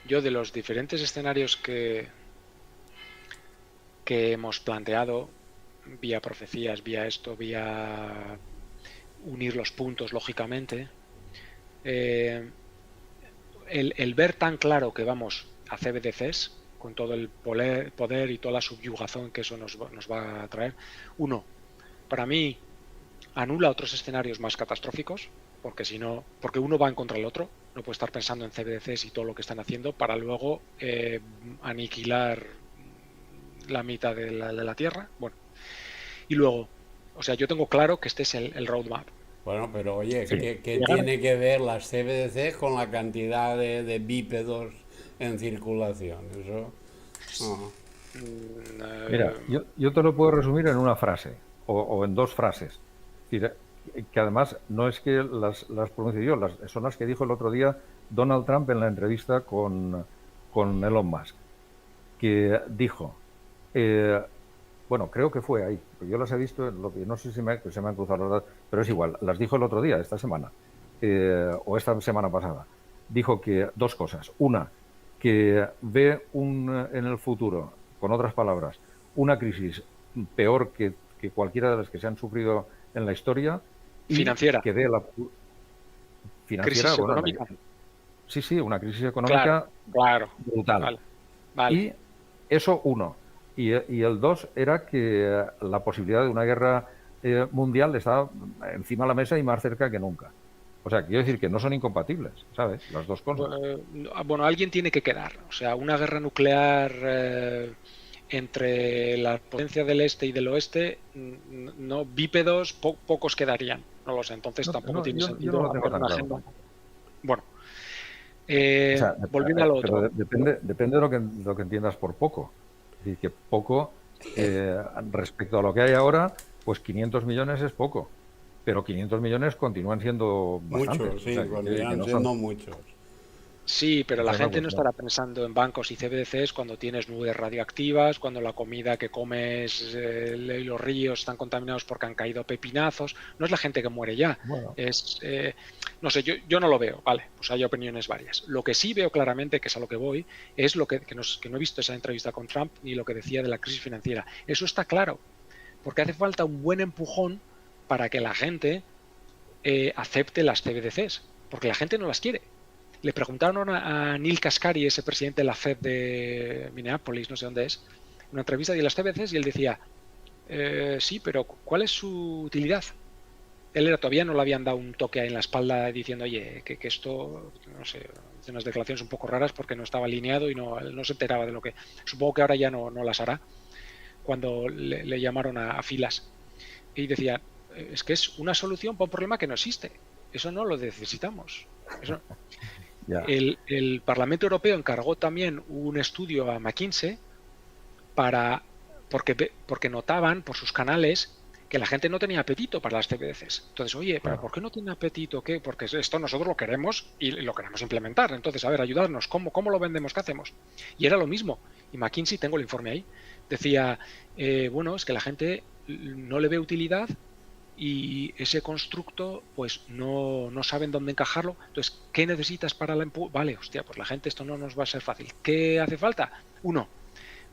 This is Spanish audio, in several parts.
yo de los diferentes escenarios que hemos planteado, vía profecías, vía esto, vía unir los puntos, lógicamente, el ver tan claro que vamos a CBDCs, con todo el poder y toda la subyugación que eso nos va a traer, para mí anula otros escenarios más catastróficos, porque si no, porque uno va en contra del otro, no puede estar pensando en CBDCs y todo lo que están haciendo para luego aniquilar la mitad de la Tierra. Bueno, y luego, o sea, yo tengo claro que este es el roadmap. Bueno, pero oye, Sí. ¿qué Llegar, tiene que ver las CBDC con la cantidad de bípedos en circulación? Eso. No. Mira, yo te lo puedo resumir en una frase o en dos frases. Es decir, que además no es que las pronuncie yo, son las que dijo el otro día Donald Trump en la entrevista con Elon Musk, que dijo, eh, bueno, creo que fue ahí, porque yo las he visto, no sé si se me han cruzado los datos, pero es igual, las dijo el otro día, esta semana, o esta semana pasada. Dijo que dos cosas. Una, que ve en el futuro, con otras palabras, una crisis peor que cualquiera de las que se han sufrido en la historia y financiera, que ve la financiera, crisis bueno, económica. sí, sí, una crisis Claro, económica claro. brutal. Vale, vale. Y eso uno. Y el dos era que la posibilidad de una guerra mundial estaba encima de la mesa y más cerca que nunca. O sea, quiero decir que no son incompatibles, ¿sabes? Las dos cosas. Bueno, alguien tiene que quedar. O sea, una guerra nuclear entre la potencia del este y del oeste, no, bípedos, pocos quedarían. No lo sé. Entonces No, tampoco no, tiene yo no sentido lo tengo hacer tan una claro agenda. tampoco. Bueno, O sea, volviendo a lo pero otro. depende de lo que entiendas por poco. Es decir, que poco, respecto a lo que hay ahora, pues 500 millones es poco. Pero 500 millones continúan siendo bastantes. Muchos, O sí, sea, que continúan no siendo son. muchos. Sí, pero la Esa es la gente no cuestión. estará pensando en bancos y CBDCs cuando tienes nubes radioactivas, cuando la comida que comes y los ríos están contaminados porque han caído pepinazos. No es la gente que muere ya. Bueno, Es, no sé, yo no lo veo. Vale, pues hay opiniones varias. Lo que sí veo claramente, que es a lo que voy, es lo que no he visto esa entrevista con Trump ni lo que decía de la crisis financiera. Eso está claro, porque hace falta un buen empujón para que la gente acepte las CBDCs, porque la gente no las quiere. Le preguntaron a Neil Kaskari, ese presidente de la Fed de Minneapolis, no sé dónde es, en una entrevista de las CBDCs y él decía, sí, pero ¿cuál es su utilidad? Él todavía no le habían dado un toque ahí en la espalda diciendo, oye, que esto, no sé, hace unas declaraciones un poco raras porque no estaba alineado y no se enteraba de lo que... Supongo que ahora ya no las hará, cuando le llamaron a filas. Y decía, es que es una solución para un problema que no existe. Eso no lo necesitamos. Eso, ya. el Parlamento Europeo encargó también un estudio a McKinsey para, porque notaban por sus canales que la gente no tenía apetito para las CBDCs. Entonces, oye, ¿pero por Claro. qué no tiene apetito? ¿Qué? Porque esto nosotros lo queremos y lo queremos implementar. Entonces, a ver, ayudarnos. ¿Cómo lo vendemos? ¿Qué hacemos? Y era lo mismo. Y McKinsey, tengo el informe ahí, decía, bueno, es que la gente no le ve utilidad y ese constructo pues no saben dónde encajarlo. Entonces, ¿qué necesitas para la Vale, hostia, pues la gente esto no nos va a ser fácil. ¿Qué hace falta? Uno,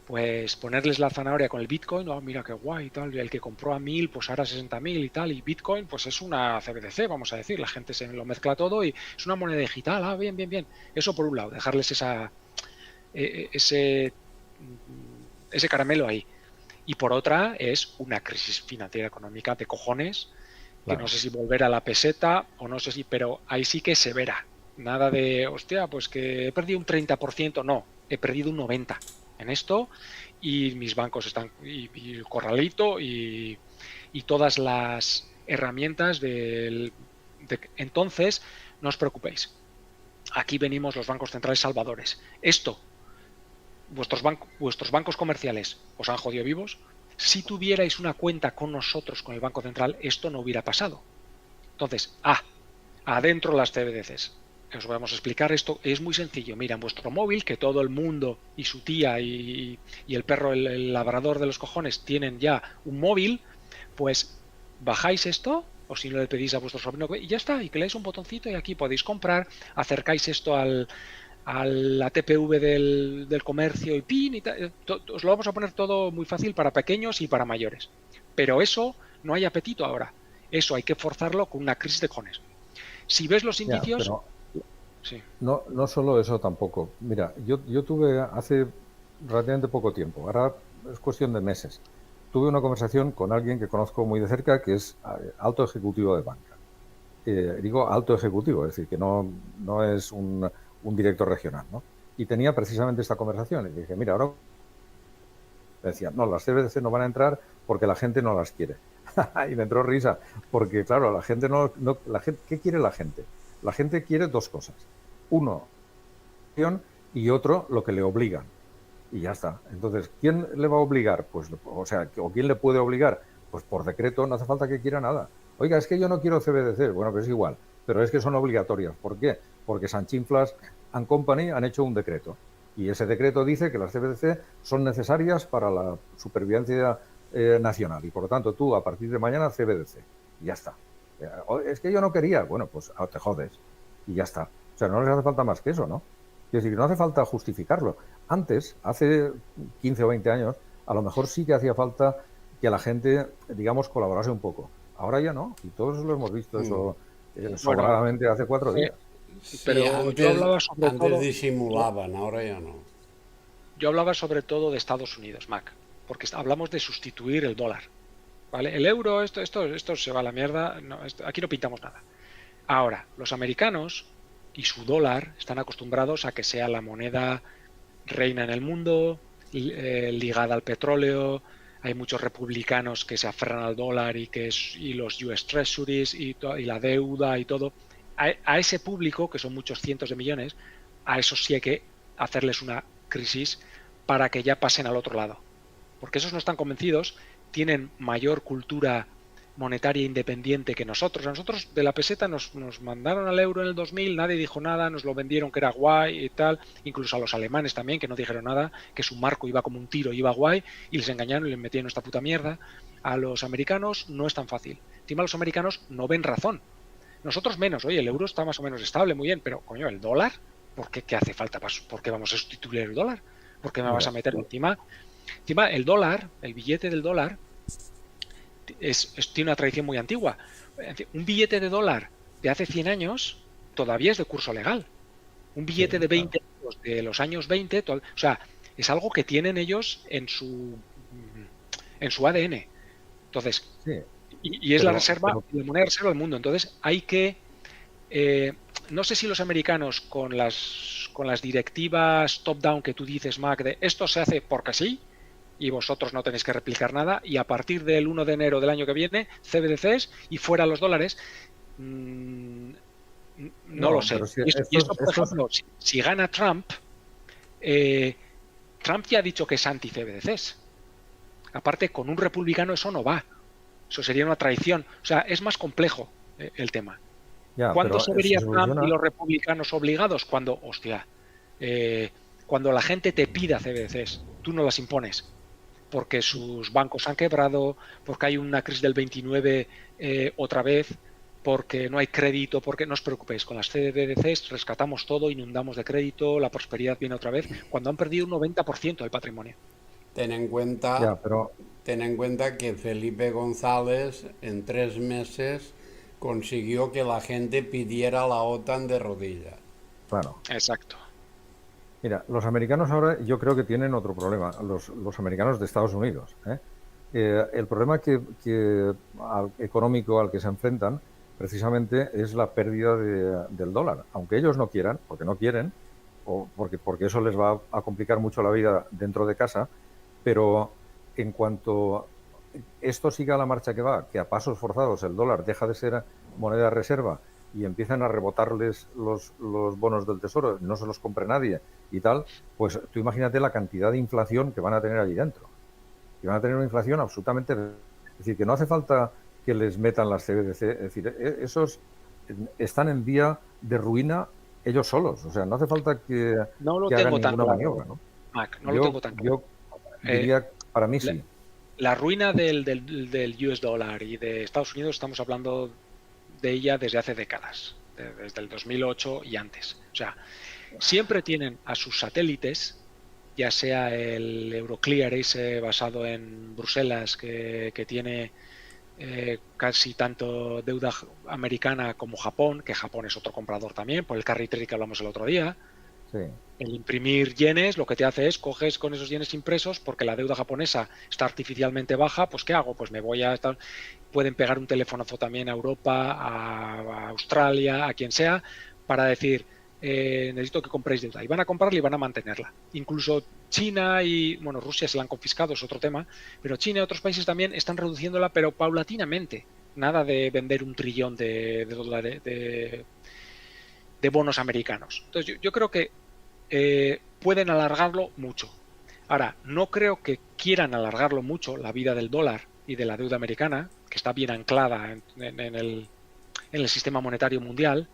pues ponerles la zanahoria con el Bitcoin, oh, mira qué guay y tal, y el que compró a 1000, pues ahora 60.000 y tal, y Bitcoin pues es una CBDC, vamos a decir, la gente se lo mezcla todo y es una moneda digital, ah, bien, bien, bien. Eso por un lado, dejarles ese, ese caramelo ahí. Y por otra es una crisis financiera económica de cojones, que no Claro. sé si volver a la peseta o no sé si, pero ahí sí que se verá. Nada de, hostia, pues que he perdido un 30%, no, he perdido un 90% en esto y mis bancos están, y el corralito y todas las herramientas entonces, no os preocupéis. Aquí venimos los bancos centrales salvadores. Esto vuestros bancos comerciales os han jodido vivos. Si tuvierais una cuenta con nosotros, con el Banco Central, esto no hubiera pasado. Entonces, adentro las CBDCs. Os vamos a explicar esto. Es muy sencillo. Mira, en vuestro móvil, que todo el mundo y su tía y el perro, el labrador de los cojones, tienen ya un móvil, pues bajáis esto, o si no le pedís a vuestro sobrino, y ya está, y que le dais un botoncito y aquí podéis comprar, acercáis esto a la TPV del comercio y PIN y tal. Os lo vamos a poner todo muy fácil para pequeños y para mayores. Pero eso no hay apetito ahora. Eso hay que forzarlo con una crisis de cojones. Si ves los indicios... Sí. No solo eso tampoco. Mira, yo tuve hace relativamente poco tiempo, ahora es cuestión de meses, tuve una conversación con alguien que conozco muy de cerca, que es alto ejecutivo de banca. Digo alto ejecutivo, es decir, que no es un director regional, ¿no? Y tenía precisamente esta conversación. Y dije, mira, ahora decía, no, las CBDC no van a entrar porque la gente no las quiere. Y me entró risa, porque claro, la gente ¿qué quiere la gente? La gente quiere dos cosas. Uno, y otro, lo que le obligan. Y ya está. Entonces, ¿quién le va a obligar? Pues, ¿o quién le puede obligar? Pues por decreto, no hace falta que quiera nada. Oiga, es que yo no quiero CBDC. Bueno, pues es igual, pero es que son obligatorias. ¿Por qué? Porque Sanchinflas and Company han hecho un decreto. Y ese decreto dice que las CBDC son necesarias para la supervivencia nacional. Y por lo tanto, tú, a partir de mañana, CBDC. Y ya está. Es que yo no quería. Bueno, pues te jodes. Y ya está. O sea, no les hace falta más que eso, ¿no? Es decir, no hace falta justificarlo. Antes, hace 15 o 20 años, a lo mejor sí que hacía falta que la gente, digamos, colaborase un poco. Ahora ya no. Y todos lo hemos visto eso sobradamente hace 4 días. Pero sí, antes, yo hablaba sobre antes disimulaban, ahora ya no. Yo hablaba sobre todo de Estados Unidos, Mac, porque hablamos de sustituir el dólar. ¿Vale? El euro, esto se va a la mierda. No, aquí no pintamos nada. Ahora, los americanos y su dólar están acostumbrados a que sea la moneda reina en el mundo, ligada al petróleo. Hay muchos republicanos que se aferran al dólar y los US Treasuries y la deuda y todo. A ese público, que son muchos cientos de millones, a eso sí hay que hacerles una crisis para que ya pasen al otro lado. Porque esos no están convencidos, tienen mayor cultura monetaria independiente que nosotros. A nosotros de la peseta nos mandaron al euro en el 2000, nadie dijo nada, nos lo vendieron que era guay y tal, incluso a los alemanes también, que no dijeron nada, que su marco iba como un tiro, iba guay, y les engañaron y les metieron esta puta mierda. A los americanos no es tan fácil. Encima los americanos no ven razón. Nosotros menos, oye, el euro está más o menos estable, muy bien, pero coño, el dólar, ¿por qué hace falta? ¿Por qué vamos a sustituir el dólar? ¿Por qué me vas a meter encima? Encima, el dólar, el billete del dólar, tiene una tradición muy antigua. Un billete de dólar de hace 100 años todavía es de curso legal. Un billete de 20 años de los años 20, o sea, es algo que tienen ellos en su ADN. Entonces, y es la moneda de reserva del mundo. Entonces, hay que... no sé si los americanos con las directivas top-down que tú dices, Mac, de esto se hace porque sí, y vosotros no tenéis que replicar nada, y a partir del 1 de enero del año que viene, CBDCs y fuera los dólares, no lo sé. Y esto, por ejemplo, si gana Trump, Trump ya ha dicho que es anti-CBDCs. Aparte, con un republicano eso no va. Eso sería una traición. O sea, es más complejo el tema. ¿Cuándo se vería Trump y los republicanos obligados? Cuando la gente te pida CBDCs, tú no las impones. Porque sus bancos han quebrado, porque hay una crisis del 29 otra vez, porque no hay crédito, porque no os preocupéis, con las CBDCs rescatamos todo, inundamos de crédito, la prosperidad viene otra vez, cuando han perdido un 90% del patrimonio. Ten en cuenta que Felipe González en 3 meses consiguió que la gente pidiera la OTAN de rodillas. Claro. Exacto. Mira, los americanos ahora yo creo que tienen otro problema, los americanos de Estados Unidos. El problema económico al que se enfrentan precisamente es la pérdida del dólar. Aunque ellos no quieran, porque no quieren, o porque eso les va a complicar mucho la vida dentro de casa, pero en cuanto esto siga la marcha que va, que a pasos forzados el dólar deja de ser moneda de reserva y empiezan a rebotarles los bonos del tesoro, no se los compre nadie y tal, pues tú imagínate la cantidad de inflación que van a tener allí dentro. Y van a tener una inflación absolutamente... Es decir, que no hace falta que les metan las CBDC, es decir, esos están en vía de ruina ellos solos, o sea, no hace falta que hagan ninguna maniobra, ¿no? Mac, no lo tengo tan claro. Yo diría, para mí sí. La ruina del US dólar y de Estados Unidos estamos hablando de ella desde hace décadas, desde el 2008 y antes. O sea, siempre tienen a sus satélites, ya sea el Euroclear ese basado en Bruselas, que tiene casi tanto deuda americana como Japón, que Japón es otro comprador también, por el carry trade que hablamos el otro día. Sí. El imprimir yenes lo que te hace es coges con esos yenes impresos, porque la deuda japonesa está artificialmente baja, pues ¿qué hago? Pues me voy a estar... Pueden pegar un teléfonozo también a Europa, a Australia, a quien sea, para decir, necesito que compréis deuda. Y van a comprarla y van a mantenerla. Incluso China y, bueno, Rusia se la han confiscado, es otro tema, pero China y otros países también están reduciéndola, pero paulatinamente. Nada de vender 1 trillón de dólares de bonos americanos. Entonces yo creo que pueden alargarlo mucho. Ahora, no creo que quieran alargarlo mucho la vida del dólar y de la deuda americana, que está bien anclada en el sistema monetario mundial,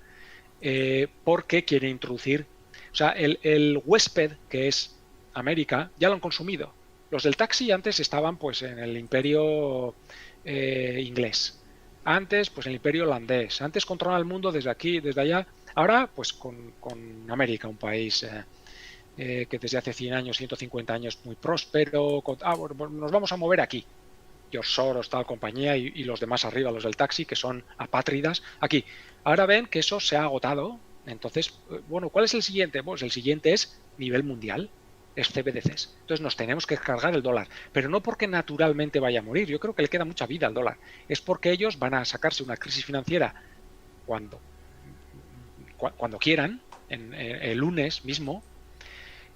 porque quieren introducir, o sea, el huésped que es América ya lo han consumido. Los del taxi antes estaban pues en el imperio inglés, antes pues en el imperio holandés, antes controlaban el mundo desde aquí, desde allá, ahora pues con América, un país que desde hace 100 años, 150 años muy próspero, bueno, nos vamos a mover aquí. George Soros, tal compañía, y los demás arriba, los del taxi, que son apátridas, aquí. Ahora ven que eso se ha agotado. Entonces, bueno, ¿cuál es el siguiente? Pues el siguiente es nivel mundial, es CBDCs. Entonces nos tenemos que cargar el dólar, pero no porque naturalmente vaya a morir. Yo creo que le queda mucha vida al dólar. Es porque ellos van a sacarse una crisis financiera cuando quieran, el lunes mismo,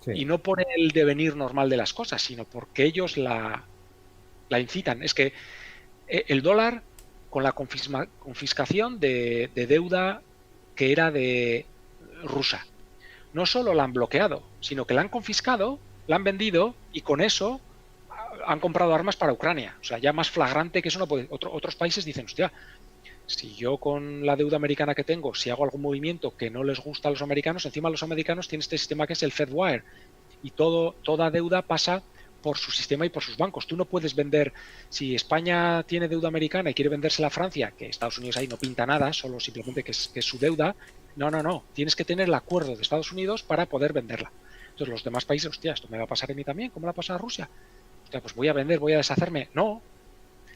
sí. Y no por el devenir normal de las cosas, sino porque ellos la incitan. Es que el dólar, con la confiscación de deuda que era de rusa, no solo la han bloqueado, sino que la han confiscado, la han vendido y con eso han comprado armas para Ucrania. O sea, ya más flagrante que eso no puede. Otros países dicen, hostia, si yo con la deuda americana que tengo, si hago algún movimiento que no les gusta a los americanos, encima los americanos tienen este sistema que es el FedWire y toda deuda pasa por su sistema y por sus bancos. Tú no puedes vender, si España tiene deuda americana y quiere vendérsela a Francia, que Estados Unidos ahí no pinta nada, solo simplemente que es su deuda, no, tienes que tener el acuerdo de Estados Unidos para poder venderla. Entonces los demás países, hostia, esto me va a pasar a mí también, ¿cómo le va a pasar a Rusia? Hostia, pues voy a vender, voy a deshacerme. No.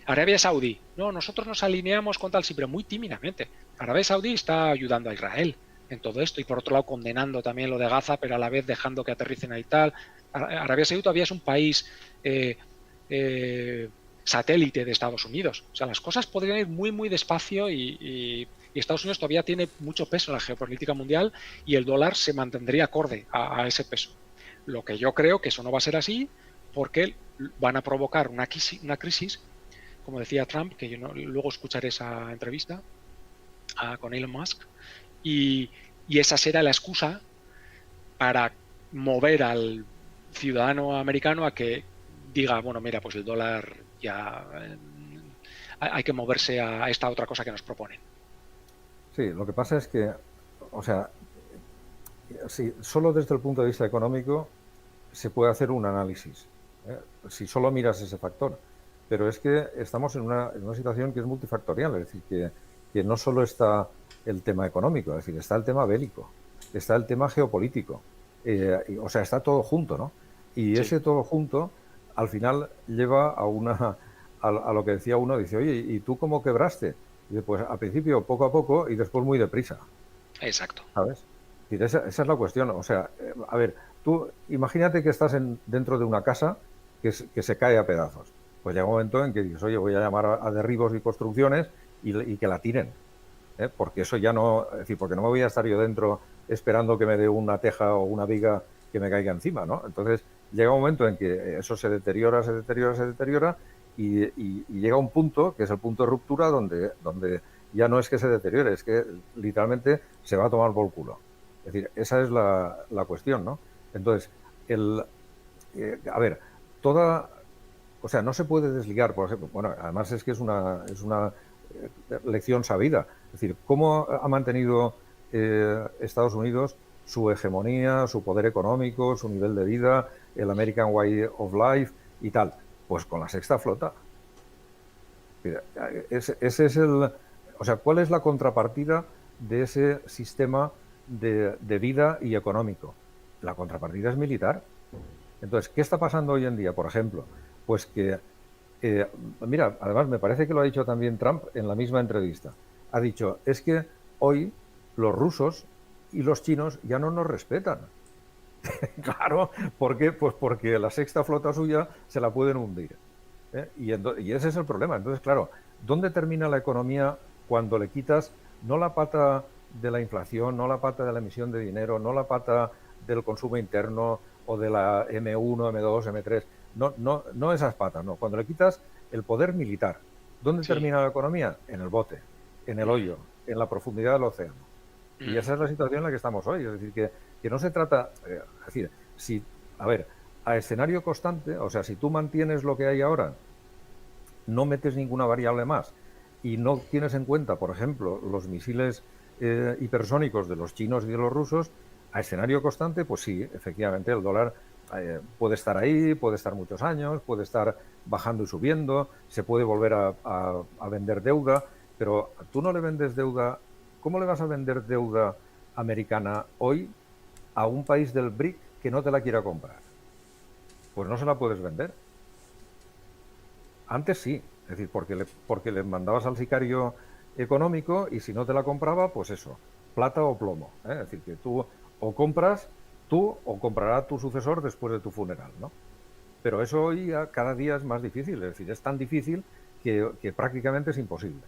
Arabia Saudí, no, nosotros nos alineamos con tal, sí, pero muy tímidamente. Arabia Saudí está ayudando a Israel en todo esto y por otro lado condenando también lo de Gaza, pero a la vez dejando que aterricen ahí tal. Arabia Saudí todavía es un país satélite de Estados Unidos. O sea, las cosas podrían ir muy, muy despacio y Estados Unidos todavía tiene mucho peso en la geopolítica mundial y el dólar se mantendría acorde a ese peso. Lo que yo creo que eso no va a ser así porque van a provocar una crisis, como decía Trump, que yo luego escucharé esa entrevista con Elon Musk, y esa será la excusa para mover al ciudadano americano a que diga, bueno, mira, pues el dólar ya hay que moverse a esta otra cosa que nos proponen. Sí, lo que pasa es que, o sea, si solo desde el punto de vista económico se puede hacer un análisis, si solo miras ese factor. Pero es que estamos en una situación que es multifactorial, es decir, que no solo está el tema económico, es decir, está el tema bélico, está el tema geopolítico, o sea, está todo junto, ¿no? Y sí. Ese todo junto, al final, lleva a lo que decía uno, dice, oye, ¿y tú cómo quebraste? Y dice, pues al principio poco a poco y después muy deprisa. Exacto. ¿Sabes? Y esa es la cuestión, o sea, a ver, tú imagínate que estás dentro de una casa que se cae a pedazos. Pues llega un momento en que dices, oye, voy a llamar a derribos y construcciones y que la tiren. Porque eso ya no, es decir, porque no me voy a estar yo dentro esperando que me dé una teja o una viga que me caiga encima, ¿no? Entonces llega un momento en que eso se deteriora y llega un punto, que es el punto de ruptura, donde ya no es que se deteriore, es que literalmente se va a tomar por culo. Es decir, esa es la cuestión, ¿no? Entonces, a ver, o sea, no se puede desligar, por ejemplo, bueno, además es que es una lección sabida. Es decir, cómo ha mantenido Estados Unidos su hegemonía, su poder económico, su nivel de vida, el American Way of Life y tal. Pues con la sexta flota. Ese es o sea, ¿cuál es la contrapartida de ese sistema de vida y económico. La contrapartida es militar. Entonces, ¿qué está pasando hoy en día? Por ejemplo, pues que, mira, además me parece que lo ha dicho también Trump en la misma entrevista. Ha dicho, es que hoy los rusos y los chinos ya no nos respetan. Claro, ¿por qué? Pues porque la sexta flota suya se la pueden hundir. Y ese es el problema. Entonces, claro, ¿dónde termina la economía cuando le quitas no la pata de la inflación, no la pata de la emisión de dinero, no la pata del consumo interno o de la M1, M2, M3? No esas patas, no. Cuando le quitas el poder militar, ¿dónde termina la economía? En el bote, en el hoyo, en la profundidad del océano. Y esa es la situación en la que estamos hoy. Es decir, que no se trata... es decir, si, a ver, a escenario constante, o sea, si tú mantienes lo que hay ahora, no metes ninguna variable más y no tienes en cuenta, por ejemplo, los misiles hipersónicos de los chinos y de los rusos, a escenario constante, pues sí, efectivamente, el dólar puede estar ahí, puede estar muchos años, puede estar bajando y subiendo, se puede volver a vender deuda, pero tú no le vendes deuda. ¿Cómo le vas a vender deuda americana hoy a un país del BRIC que no te la quiera comprar? Pues no se la puedes vender. Antes sí, es decir, porque le mandabas al sicario económico y si no te la compraba, pues eso, plata o plomo. Es decir, que tú o compras tú o comprará tu sucesor después de tu funeral, ¿no? Pero eso hoy cada día es más difícil, es decir, es tan difícil que prácticamente es imposible.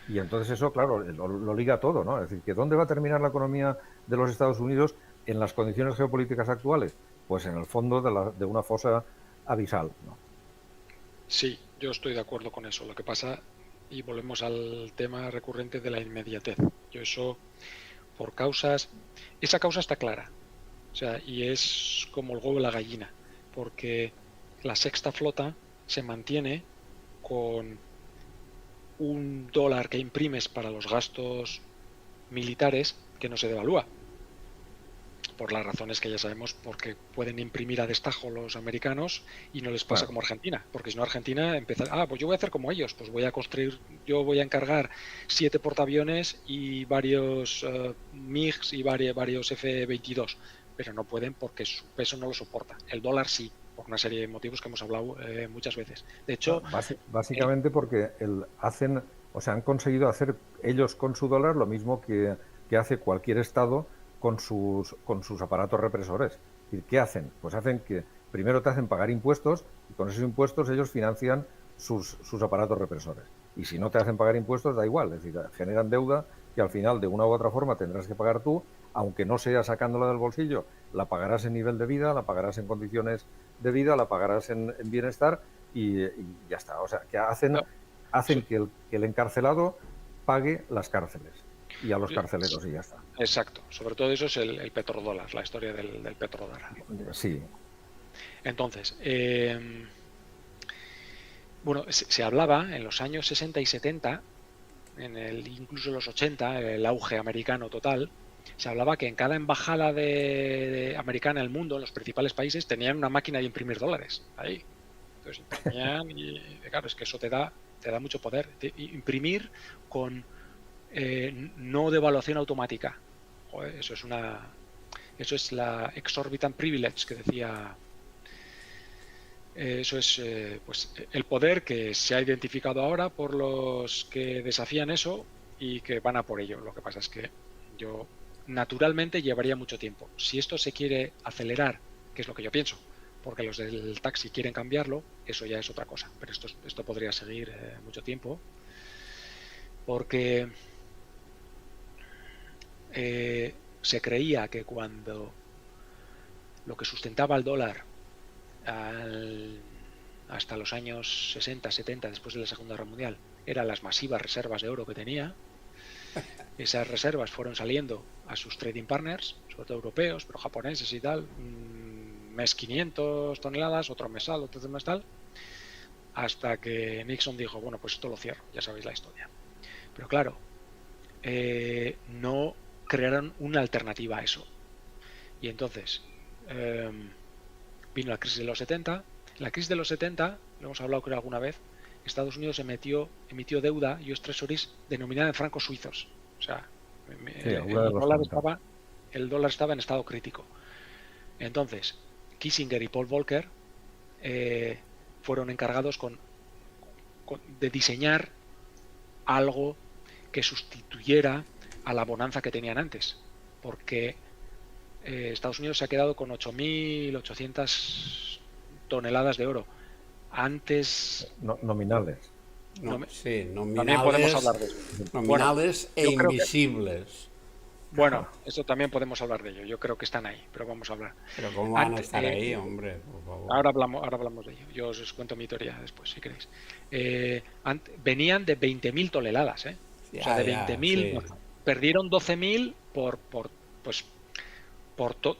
Y entonces eso, claro, lo liga todo, ¿no? Es decir, que ¿dónde va a terminar la economía de los Estados Unidos en las condiciones geopolíticas actuales? Pues en el fondo de una fosa abisal, ¿no? Sí, yo estoy de acuerdo con eso. Lo que pasa, y volvemos al tema recurrente de la inmediatez. Yo eso, por causas, esa causa está clara. O sea, y es como el huevo y la gallina, porque la sexta flota se mantiene con un dólar que imprimes para los gastos militares que no se devalúa, por las razones que ya sabemos, porque pueden imprimir a destajo los americanos y no les pasa como Argentina, porque si no Argentina empieza, pues yo voy a hacer como ellos, pues voy a construir, yo voy a encargar 7 portaaviones y varios MiGs y varios F-22, pero no pueden porque su peso no lo soporta. El dólar sí, por una serie de motivos que hemos hablado muchas veces. De hecho, básicamente porque han conseguido hacer ellos con su dólar lo mismo que hace cualquier estado con sus aparatos represores. ¿Y qué hacen? Pues hacen que primero te hacen pagar impuestos y con esos impuestos ellos financian sus aparatos represores. Y si no te hacen pagar impuestos, da igual. Es decir, generan deuda que al final de una u otra forma tendrás que pagar tú, aunque no sea sacándola del bolsillo, la pagarás en nivel de vida, la pagarás en condiciones de vida, la pagarás en bienestar y ya está. O sea, que hacen que el encarcelado pague las cárceles y a los carceleros y ya está. Exacto. Sobre todo eso es el petrodólar, la historia del petrodólar. Sí. Entonces, bueno, se hablaba en los años 60 y 70, incluso en los 80, el auge americano total, se hablaba que en cada embajada americana del mundo, en los principales países, tenían una máquina de imprimir dólares. Ahí. Entonces imprimían y claro, es que eso te da mucho poder. Imprimir con no devaluación automática. Joder, eso es la exorbitant privilege que decía. Eso es pues el poder que se ha identificado ahora por los que desafían eso y que van a por ello. Lo que pasa es que yo naturalmente llevaría mucho tiempo. Si esto se quiere acelerar, que es lo que yo pienso, porque los del taxi quieren cambiarlo, eso ya es otra cosa. Pero esto podría seguir mucho tiempo, porque se creía que cuando lo que sustentaba el dólar hasta los años 60, 70, después de la Segunda Guerra Mundial, eran las masivas reservas de oro que tenía. Esas reservas fueron saliendo a sus trading partners, sobre todo europeos, pero japoneses y tal, un mes 500 toneladas, otro mes tal, otro mes tal, hasta que Nixon dijo, bueno, pues esto lo cierro, ya sabéis la historia. Pero claro, no crearon una alternativa a eso. Y entonces vino la crisis de los 70. En la crisis de los 70, lo hemos hablado creo alguna vez, Estados Unidos emitió deuda, US Treasuries, denominada en francos suizos. O sea, Sí, el dólar estaba en estado crítico. Entonces, Kissinger y Paul Volcker fueron encargados de diseñar algo que sustituyera a la bonanza que tenían antes, porque Estados Unidos se ha quedado con 8.800 toneladas de oro. Antes... nominales. Sí, nominales, también podemos hablar de eso. Nominales e invisibles. Bueno, eso también podemos hablar de ello. Yo creo que están ahí, pero vamos a hablar. Pero ¿cómo van a estar ahí, hombre? Por favor. Ahora hablamos de ello. Yo os cuento mi teoría después, si queréis. Venían de 20.000 toneladas, ¿eh? O sea, de 20.000, sí. Perdieron 12.000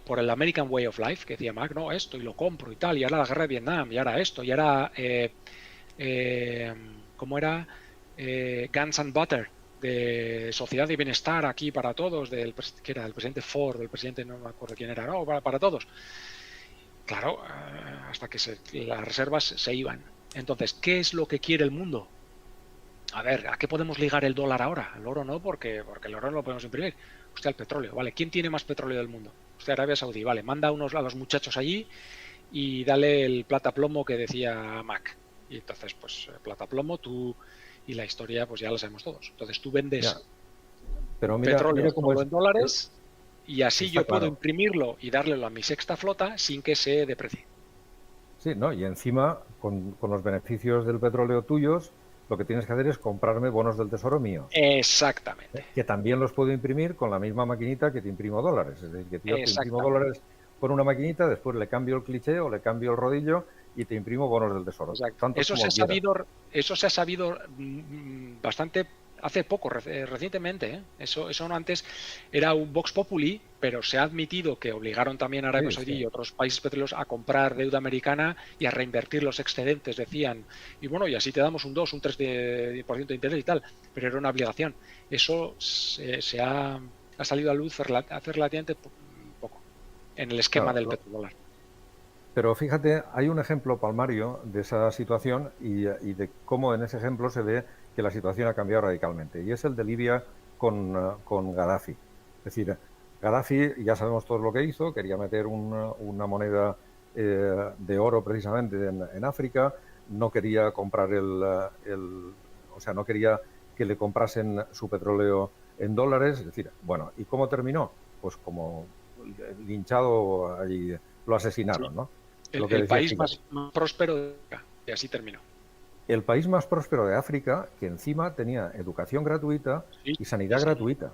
por el American Way of Life, que decía Mac, no, esto, y lo compro y tal, y ahora la guerra de Vietnam, y ahora esto, y ahora... ¿cómo era? Guns and Butter, de Sociedad de Bienestar aquí para todos, que era el presidente Ford, el presidente, no me acuerdo quién era, no, para todos. Claro, hasta que las reservas se iban. Entonces, ¿qué es lo que quiere el mundo? A ver, ¿a qué podemos ligar el dólar ahora? El oro no, porque el oro no lo podemos imprimir. Hostia, el petróleo, vale. ¿Quién tiene más petróleo del mundo? Hostia, Arabia Saudí, vale. Manda a los muchachos allí y dale el plata plomo que decía Mac. Y entonces, pues, plata plomo, tú y la historia, pues ya la sabemos todos. Entonces tú vendes petróleo solo en dólares y así yo puedo imprimirlo y darle a mi sexta flota sin que se deprecie. Sí, ¿no? Y encima, con los beneficios del petróleo tuyos, lo que tienes que hacer es comprarme bonos del tesoro mío. Exactamente. Que también los puedo imprimir con la misma maquinita que te imprimo dólares. Es decir, que yo te imprimo dólares con una maquinita, después le cambio el cliché o le cambio el rodillo y te imprimo bonos del tesoro. Eso se ha sabido bastante hace poco, recientemente, ¿eh? Eso no antes era un Vox Populi, pero se ha admitido que obligaron también a Arabia Saudí y otros países petroleros a comprar deuda americana y a reinvertir los excedentes, decían. Y bueno, y así te damos un 2, un 3% de interés y tal, pero era una obligación. Eso se ha salido a luz hace relativamente poco en el esquema del petrodólar. Pero fíjate, hay un ejemplo palmario de esa situación y de cómo en ese ejemplo se ve que la situación ha cambiado radicalmente. Y es el de Libia con Gaddafi. Es decir, Gaddafi, ya sabemos todo lo que hizo, quería meter una moneda de oro precisamente en África, no quería comprar o sea, no quería que le comprasen su petróleo en dólares. Es decir, bueno, ¿y cómo terminó? Pues como linchado allí, lo asesinaron, ¿no? El país más próspero de África, y así terminó. El país más próspero de África, que encima tenía educación gratuita y sanidad gratuita.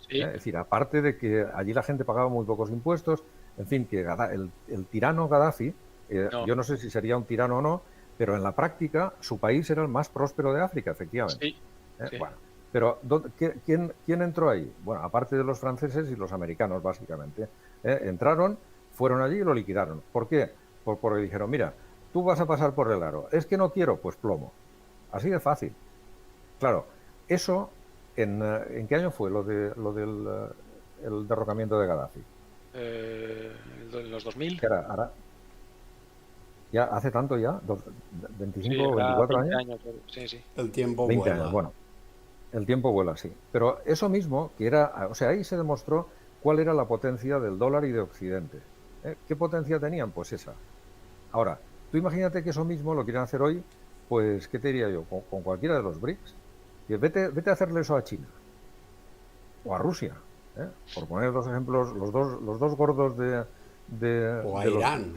Sí. Es decir, aparte de que allí la gente pagaba muy pocos impuestos, en fin, que el tirano Gaddafi, yo no sé si sería un tirano o no, pero en la práctica su país era el más próspero de África, efectivamente. Sí. Bueno, pero ¿quién entró ahí? Bueno, aparte de los franceses y los americanos, básicamente. Entraron, fueron allí y lo liquidaron. ¿Por qué? Porque dijeron, mira, tú vas a pasar por el aro. Es que no quiero, pues plomo. Así de fácil. Claro, eso, ¿en qué año fue lo del el derrocamiento de Gaddafi? En los 2000. ¿Qué era? ¿Ya hace tanto ya? ¿25 o 24 años? Sí. El tiempo 20 vuela. años, bueno. El tiempo vuela, sí. Pero eso mismo, que era, o sea, ahí se demostró cuál era la potencia del dólar y de Occidente. ¿Qué potencia tenían? Pues esa. Ahora, tú imagínate que eso mismo lo quieren hacer hoy, pues, ¿qué te diría yo? Con cualquiera de los BRICS. Y vete a hacerle eso a China. O a Rusia. Por poner dos ejemplos, los dos gordos de... O a Irán.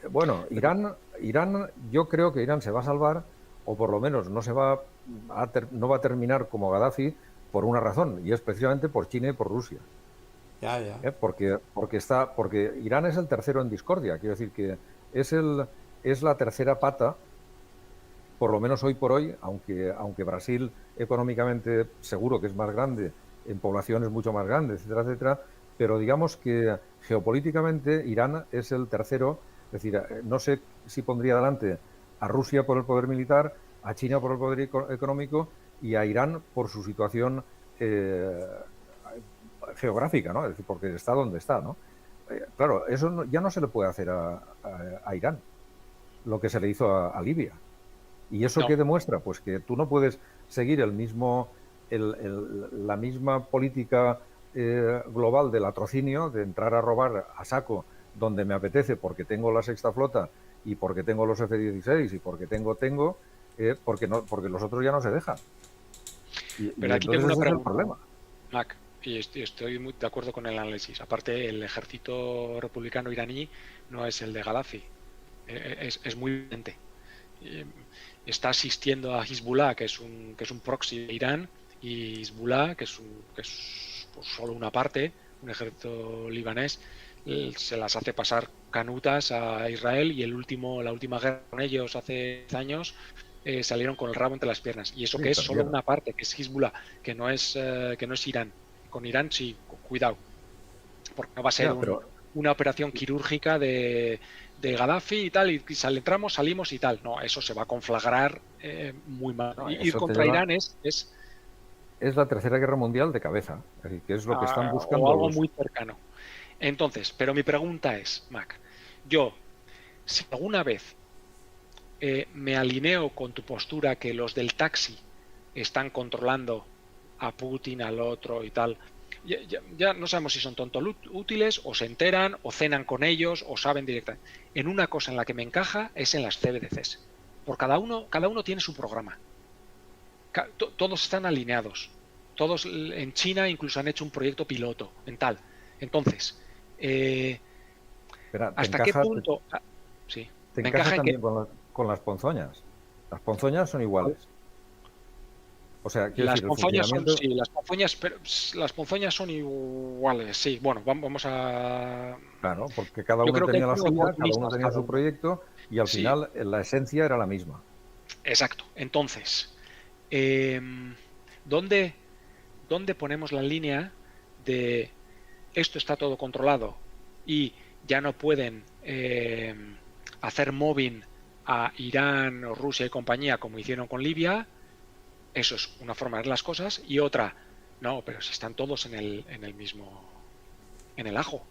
Bueno, Irán, yo creo que Irán se va a salvar, o por lo menos no va a terminar como Gaddafi, por una razón, y es precisamente por China y por Rusia. Ya. Porque Irán es el tercero en discordia, quiero decir que es la tercera pata, por lo menos hoy por hoy, aunque Brasil económicamente seguro que es más grande, en población es mucho más grande, etcétera, pero digamos que geopolíticamente Irán es el tercero, es decir, no sé si pondría delante a Rusia por el poder militar, a China por el poder económico y a Irán por su situación geográfica, ¿no? Es decir, porque está donde está, ¿no? Claro, eso ya no se le puede hacer a Irán, lo que se le hizo a Libia. ¿Y eso qué demuestra? Pues que tú no puedes seguir el mismo la misma política global del latrocinio, de entrar a robar a saco donde me apetece porque tengo la sexta flota y porque tengo los F-16 y porque tengo, porque los otros ya no se dejan. Pero aquí tengo una pregunta, problema. Mac, y estoy muy de acuerdo con el análisis. Aparte, el ejército republicano iraní no es el de Gaddafi, es muy evidente. Está asistiendo a Hezbollah, que es un proxy de Irán, y Hezbollah, que es pues, solo una parte, un ejército libanés, se las hace pasar canutas a Israel, y la última guerra con ellos hace 10 años salieron con el rabo entre las piernas, y eso que es solo una parte, que es Hezbollah, que no es Irán. Con Irán sí, cuidado, porque no va a ser una operación quirúrgica de Gaddafi y tal, y entramos, salimos y tal. No, eso se va a conflagrar muy mal. No, ir contra Irán es la tercera guerra mundial de cabeza, es decir, que es lo que están buscando. O algo muy cercano. Entonces, pero mi pregunta es, Mac, si alguna vez me alineo con tu postura que los del taxi están controlando a Putin, al otro y tal, ya no sabemos si son tontos útiles, o se enteran, o cenan con ellos, o saben directamente. En una cosa en la que me encaja es en las CBDCs. Por cada uno tiene su programa. Todos están alineados. Todos en China incluso han hecho un proyecto piloto en tal. Entonces, ¿hasta qué punto? Sí. Te encaja también con las ponzoñas. Las ponzoñas son iguales. O sea, las ponzoñas las ponzoñas son iguales, sí. Bueno, vamos a... Claro, porque cada uno tenía la suya, cada uno tenía su proyecto, y al final la esencia era la misma. Exacto. Entonces, ¿dónde ponemos la línea de esto está todo controlado y ya no pueden hacer mobbing a Irán o Rusia y compañía como hicieron con Libia? Eso es una forma de ver las cosas, y otra, no, pero si están todos en el mismo, en el ajo,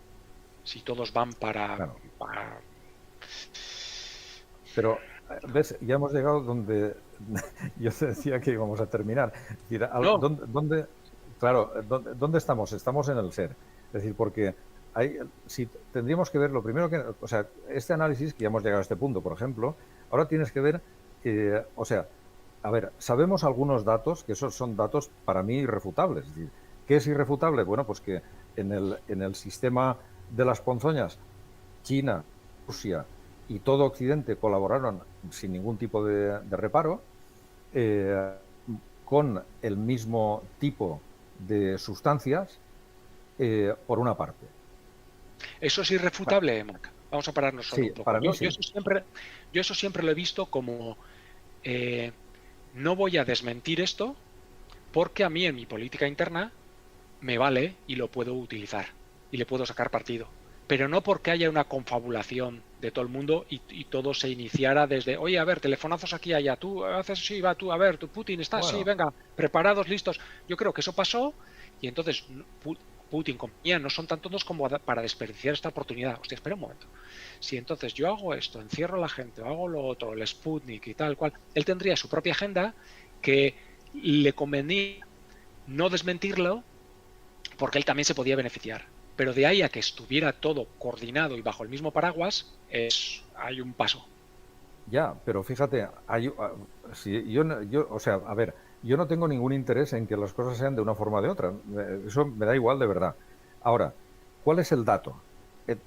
si todos van para... Pero, ¿ves? Ya hemos llegado donde yo te decía que íbamos a terminar. Es decir, ¿dónde estamos? Estamos en el ser. Es decir, porque si tendríamos que ver lo primero que... O sea, este análisis, que ya hemos llegado a este punto, por ejemplo, ahora tienes que ver, a ver, sabemos algunos datos, que esos son datos para mí irrefutables. Es decir, ¿qué es irrefutable? Bueno, pues que en el sistema de las ponzoñas, China, Rusia y todo Occidente colaboraron sin ningún tipo de reparo, con el mismo tipo de sustancias, por una parte. ¿Eso es irrefutable, Marc? Vamos a pararnos solo un poco. Para mí sí. Yo eso siempre lo he visto como... no voy a desmentir esto porque a mí en mi política interna me vale y lo puedo utilizar y le puedo sacar partido, pero no porque haya una confabulación de todo el mundo y todo se iniciara desde, oye, a ver, telefonazos aquí, allá, tú haces, sí, va tú, a ver, tú, Putin, estás, sí, venga, preparados, listos. Yo creo que eso pasó, y entonces Putin, compañía, no son tan tontos como para desperdiciar esta oportunidad. Hostia, espera un momento. Si entonces yo hago esto, encierro a la gente, o hago lo otro, el Sputnik y tal cual, él tendría su propia agenda que le convenía no desmentirlo porque él también se podía beneficiar. Pero de ahí a que estuviera todo coordinado y bajo el mismo paraguas, hay un paso. Ya, pero fíjate, yo no tengo ningún interés en que las cosas sean de una forma o de otra. Eso me da igual de verdad. Ahora, ¿cuál es el dato?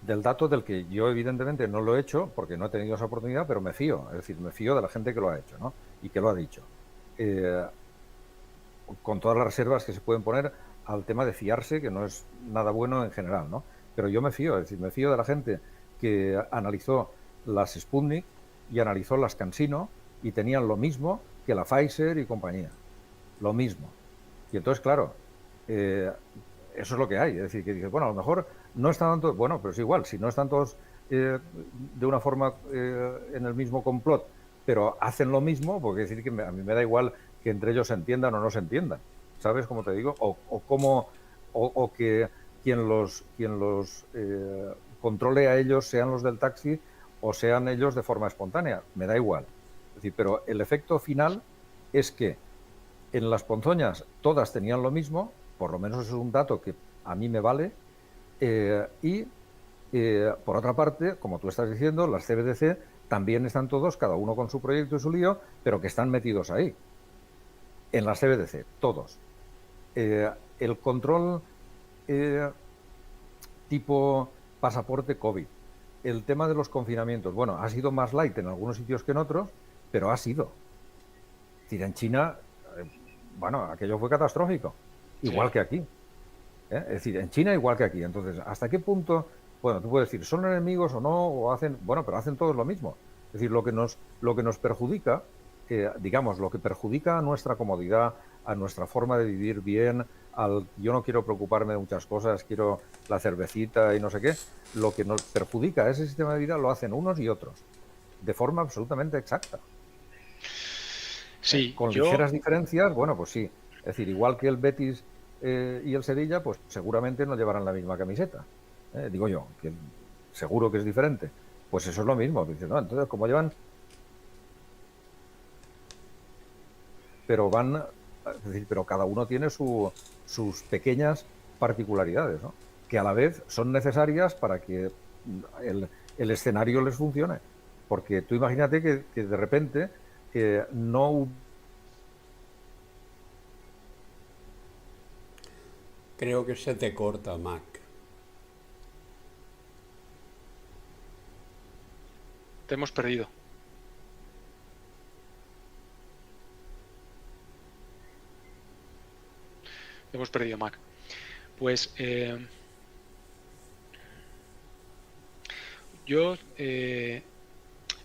Del dato del que yo evidentemente no lo he hecho porque no he tenido esa oportunidad, pero me fío. Es decir, me fío de la gente que lo ha hecho, ¿no? Y que lo ha dicho. Con todas las reservas que se pueden poner al tema de fiarse, que no es nada bueno en general, ¿no? Pero yo me fío, es decir, me fío de la gente que analizó las Sputnik y analizó las CanSino y tenían lo mismo que la Pfizer y compañía. Lo mismo. Y entonces, claro, eso es lo que hay. Es decir, que dices, bueno, a lo mejor no están todos... Bueno, pero es igual, si no están todos de una forma en el mismo complot, pero hacen lo mismo, porque es decir que a mí me da igual que entre ellos se entiendan o no se entiendan. ¿Sabes cómo te digo? O que quien los controle a ellos sean los del taxi o sean ellos de forma espontánea. Me da igual. Es decir, pero el efecto final es que En las ponzoñas todas tenían lo mismo, por lo menos es un dato que a mí me vale, por otra parte, como tú estás diciendo, las CBDC también están todos, cada uno con su proyecto y su lío, pero que están metidos ahí, en las CBDC, todos. El control tipo pasaporte COVID, el tema de los confinamientos, bueno, ha sido más light en algunos sitios que en otros, pero ha sido. Es decir, en China, bueno, aquello fue catastrófico, igual que aquí. Es decir, en China igual que aquí. Entonces, ¿hasta qué punto? Bueno, tú puedes decir, ¿son enemigos o no? O hacen, bueno, pero hacen todos lo mismo. Es decir, lo que nos perjudica, digamos, lo que perjudica a nuestra comodidad, a nuestra forma de vivir bien, yo no quiero preocuparme de muchas cosas, quiero la cervecita y no sé qué, lo que nos perjudica a ese sistema de vida lo hacen unos y otros, de forma absolutamente exacta. Sí, con ligeras diferencias, bueno, pues sí. Es decir, igual que el Betis y el Sevilla, pues seguramente no llevarán la misma camiseta. Digo yo, que seguro que es diferente. Pues eso es lo mismo. Dice, no, entonces, como llevan... Pero es decir, pero cada uno tiene sus pequeñas particularidades, ¿no? Que a la vez son necesarias para que el escenario les funcione. Porque tú imagínate que de repente no... Creo que se te corta, Mac. Te hemos perdido. Te hemos perdido, Mac. Pues ¿te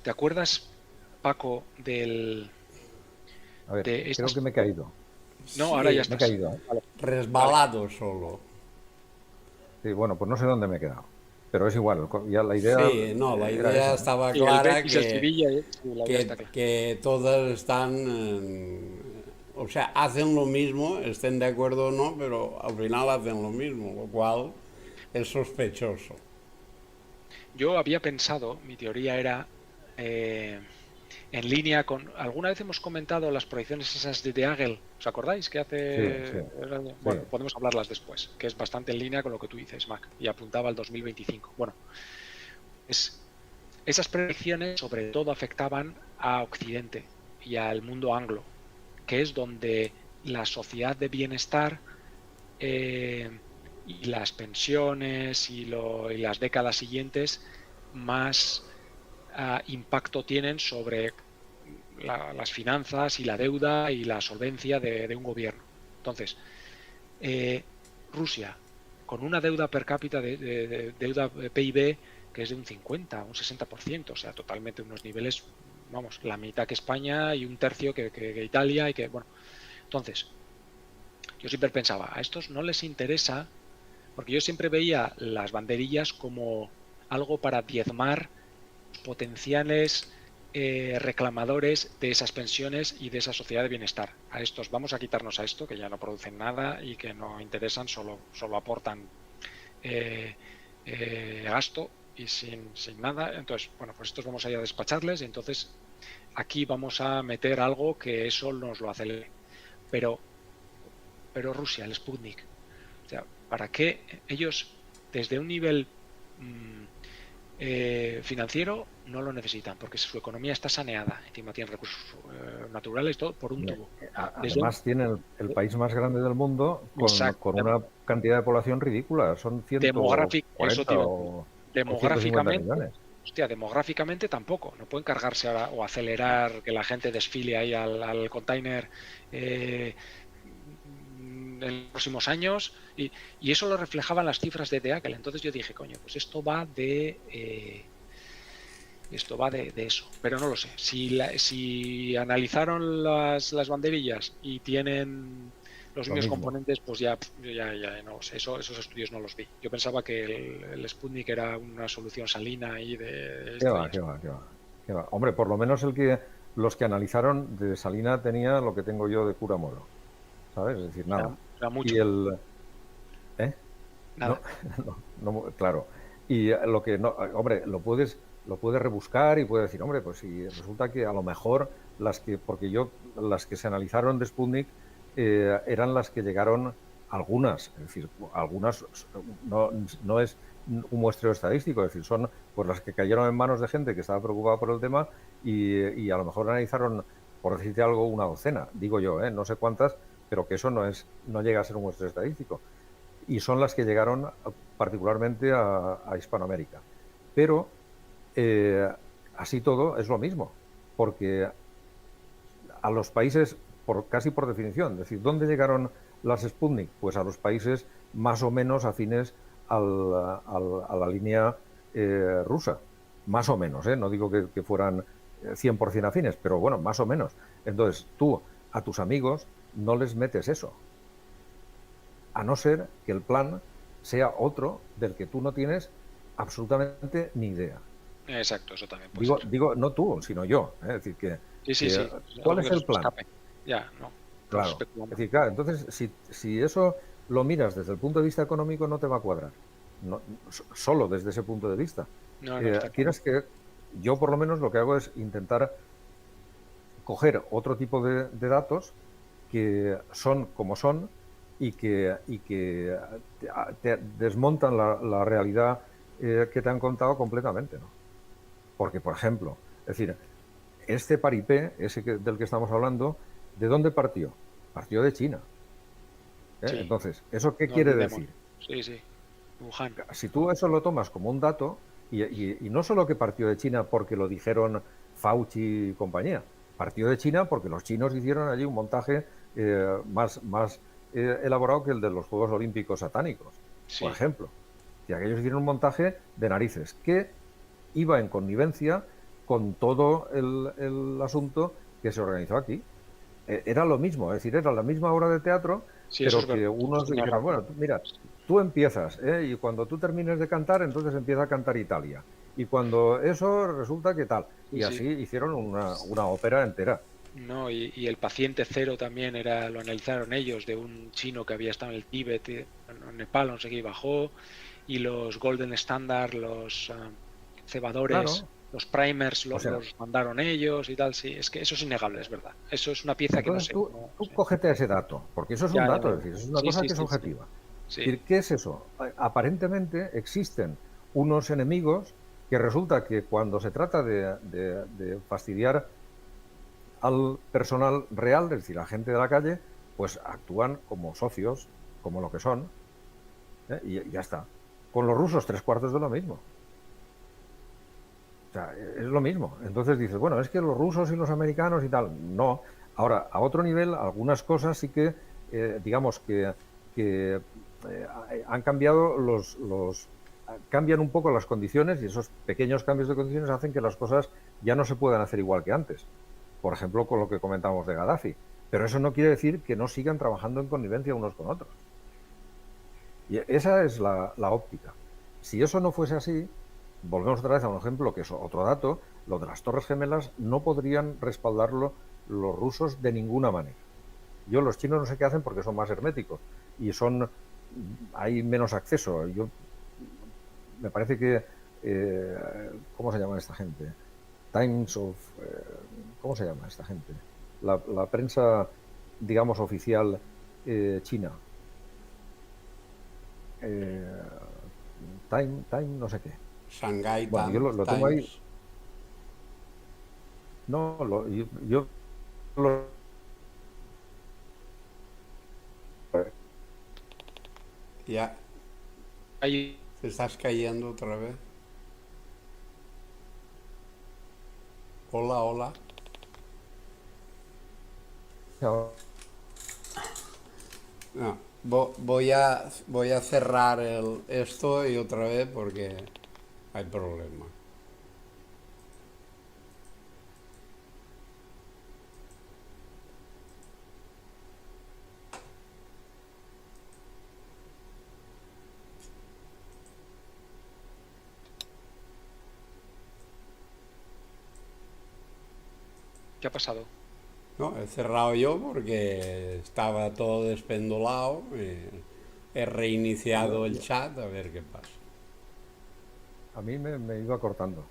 acuerdas, Paco, del... A ver, creo que me he caído. No, Sí, ahora ya estás. Me he caído. Vale. Resbalado solo. Sí, bueno, pues no sé dónde me he quedado. Pero es igual, ya la idea... Sí, no, la era idea esa, ¿no? estaba Y clara el Sevilla, sí, la idea está clara. que todas están, o sea, hacen lo mismo, estén de acuerdo o no, pero al final hacen lo mismo, lo cual es sospechoso. Yo había pensado, mi teoría era en línea con... Alguna vez hemos comentado las proyecciones esas de Hagel, ¿os acordáis? Que hace... Sí. Bueno, podemos hablarlas después, que es bastante en línea con lo que tú dices, Mac, y apuntaba al 2025. Bueno, esas predicciones sobre todo afectaban a Occidente y al mundo anglo, que es donde la sociedad de bienestar y las pensiones y las décadas siguientes más impacto tienen sobre las finanzas y la deuda y la solvencia de un gobierno. Entonces, Rusia, con una deuda per cápita de deuda PIB que es de un 50, un 60%, o sea, totalmente unos niveles, vamos, la mitad que España y un tercio que Italia y que, bueno, entonces, yo siempre pensaba, a estos no les interesa, porque yo siempre veía las banderillas como algo para diezmar potenciales reclamadores de esas pensiones y de esa sociedad de bienestar. A estos vamos a quitarnos a esto, que ya no producen nada y que no interesan, solo aportan gasto y sin nada. Entonces, bueno, pues estos vamos a ir a despacharles y entonces aquí vamos a meter algo que eso nos lo acelere. Pero Rusia, el Sputnik, o sea, ¿para qué ellos desde un nivel financiero no lo necesitan? Porque su economía está saneada, encima tienen recursos naturales, todo por un tubo. Además tienen el país más grande del mundo con una cantidad de población ridícula, son 140 o 150 millones. Hostia, demográficamente tampoco, no pueden cargarse ahora o acelerar que la gente desfile ahí al container en los próximos años y eso lo reflejaban las cifras de Hagel. Entonces yo dije, coño, pues esto va de eso, pero no lo sé. Si analizaron las banderillas y tienen los mismos componentes, pues ya no lo sé. Esos estudios no los vi. Yo pensaba que el Sputnik era una solución salina ahí de... ¿Qué va? Hombre, por lo menos los que analizaron de salina tenía lo que tengo yo de cura moro, ¿sabes? Es decir, nada. Era mucho. Y nada. No, claro. Y lo que no, hombre, lo puedes rebuscar y puedes decir, hombre, pues si resulta que a lo mejor las que se analizaron de Sputnik eran las que llegaron, algunas, es decir, algunas no es un muestreo estadístico, es decir, son pues las que cayeron en manos de gente que estaba preocupada por el tema y a lo mejor analizaron, por decirte algo, una docena, digo yo, no sé cuántas, pero que eso no llega a ser un muestreo estadístico. Y son las que llegaron particularmente a Hispanoamérica. Pero así todo es lo mismo, porque a los países, casi por definición, es decir, ¿dónde llegaron las Sputnik? Pues a los países más o menos afines a la línea rusa, más o menos, no digo que fueran 100% afines, pero bueno, más o menos. Entonces, tú a tus amigos no les metes eso, a no ser que el plan sea otro del que tú no tienes absolutamente ni idea. Exacto, eso también puede ser. Digo, no tú, sino yo. Es decir, sí. ¿cuál es el plan? Ya, no. Claro. Es decir, claro, entonces, si eso lo miras desde el punto de vista económico, no te va a cuadrar. No, solo desde ese punto de vista. Quieres que yo, por lo menos, lo que hago es intentar coger otro tipo de datos que son como son y que te desmontan la realidad que te han contado completamente, ¿no? Porque, por ejemplo, es decir, este paripé, del que estamos hablando, ¿de dónde partió? Partió de China. Sí. Entonces, ¿eso qué quiere decir? Sí. Wuhan. Si tú eso lo tomas como un dato, y no solo que partió de China porque lo dijeron Fauci y compañía, partió de China porque los chinos hicieron allí un montaje más elaborado que el de los Juegos Olímpicos satánicos, por ejemplo. Y aquellos hicieron un montaje de narices que iba en connivencia con todo el asunto que se organizó aquí. Era lo mismo, es decir, era la misma obra de teatro, pero que unos dijeron, bueno, mira, tú empiezas, y cuando tú termines de cantar, entonces empieza a cantar Italia. Y cuando eso resulta que tal. Y así hicieron una ópera entera. No, y el paciente cero también lo analizaron ellos, de un chino que había estado en el Tíbet, en Nepal, no sé qué, y bajó. Y los Golden Standard, los cebadores, claro, los primers los mandaron ellos y tal. Sí, es que eso es innegable, es verdad. Eso es una pieza entonces que no sé. Tú cógete ese dato, porque eso es un dato, es decir, es una cosa que es objetiva. Es decir, ¿qué es eso? Aparentemente existen unos enemigos que resulta que cuando se trata de fastidiar al personal real, es decir, a la gente de la calle, pues actúan como socios, como lo que son, y ya está. Con los rusos 3/4 de lo mismo. O sea, es lo mismo. Entonces dices, bueno, es que los rusos y los americanos y tal. No. Ahora, a otro nivel, algunas cosas sí que, digamos que han cambiado cambian un poco las condiciones, y esos pequeños cambios de condiciones hacen que las cosas ya no se puedan hacer igual que antes. Por ejemplo, con lo que comentábamos de Gaddafi. Pero eso no quiere decir que no sigan trabajando en connivencia unos con otros. Y esa es la óptica. Si eso no fuese así, volvemos otra vez a un ejemplo que es otro dato, lo de las Torres Gemelas no podrían respaldarlo los rusos de ninguna manera. Los chinos no sé qué hacen porque son más herméticos y hay menos acceso. Me parece que, ¿cómo se llama esta gente? ¿Cómo se llama esta gente? La prensa, digamos, oficial china. Time, no sé qué. Shanghai bueno, Times. Yo lo tengo ahí. No, yo lo... Ya. Ahí. Te estás cayendo otra vez. Hola. No, voy a cerrar esto y otra vez porque hay problema. ¿Qué ha pasado? No, he cerrado yo porque estaba todo despendolado. He reiniciado el chat a ver qué pasa. A mí me iba cortando.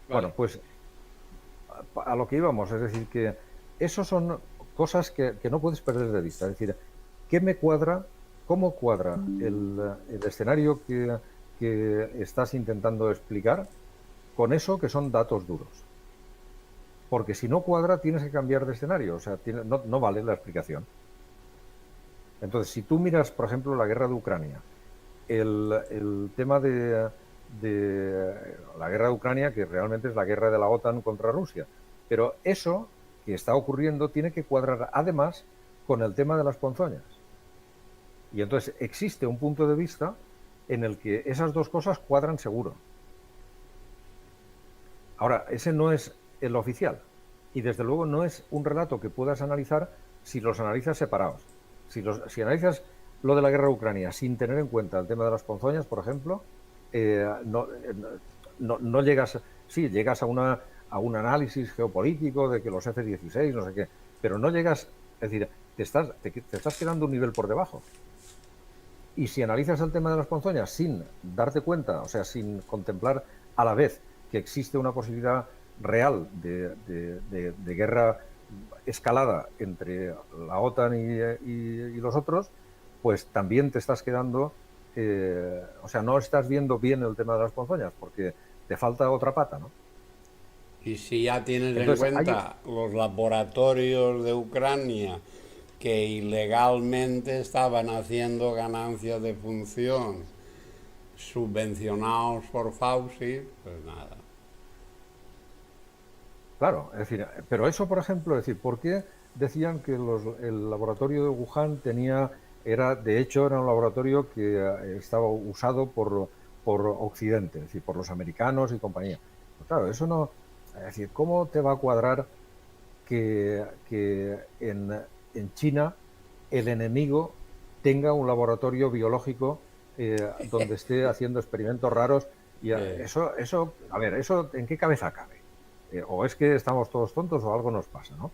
Vale. Bueno, pues a lo que íbamos, es decir, que esos son cosas que no puedes perder de vista. Es decir, ¿qué me cuadra? ¿Cómo cuadra el escenario que estás intentando explicar con eso que son datos duros? Porque si no cuadra, tienes que cambiar de escenario. O sea, no vale la explicación. Entonces, si tú miras, por ejemplo, la guerra de Ucrania, el tema de la guerra de Ucrania, que realmente es la guerra de la OTAN contra Rusia, pero eso que está ocurriendo tiene que cuadrar además con el tema de las ponzoñas. Y entonces existe un punto de vista en el que esas dos cosas cuadran seguro. Ahora, ese no es el oficial y desde luego no es un relato que puedas analizar si los analizas separados. Si analizas lo de la guerra de Ucrania sin tener en cuenta el tema de las ponzoñas, por ejemplo, no llegas, sí, llegas a un análisis geopolítico de que los F-16, no sé qué, pero no llegas, es decir, te estás quedando un nivel por debajo. Y si analizas el tema de las ponzoñas sin darte cuenta, o sea, sin contemplar a la vez que existe una posibilidad real de guerra escalada entre la OTAN y los otros, pues también te estás quedando, o sea, no estás viendo bien el tema de las ponzoñas porque te falta otra pata, ¿no? Y si ya tienes en cuenta los laboratorios de Ucrania que ilegalmente estaban haciendo ganancias de función subvencionados por Fauci, pues nada. Claro, es decir, pero eso, por ejemplo, es decir, ¿por qué decían que el laboratorio de Wuhan de hecho, era un laboratorio que estaba usado por Occidente, es decir, por los americanos y compañía? Pues claro, eso no, es decir, ¿cómo te va a cuadrar que en China el enemigo tenga un laboratorio biológico donde esté haciendo experimentos raros? Y eso, a ver, ¿eso en qué cabeza cabe? O es que estamos todos tontos o algo nos pasa, ¿no?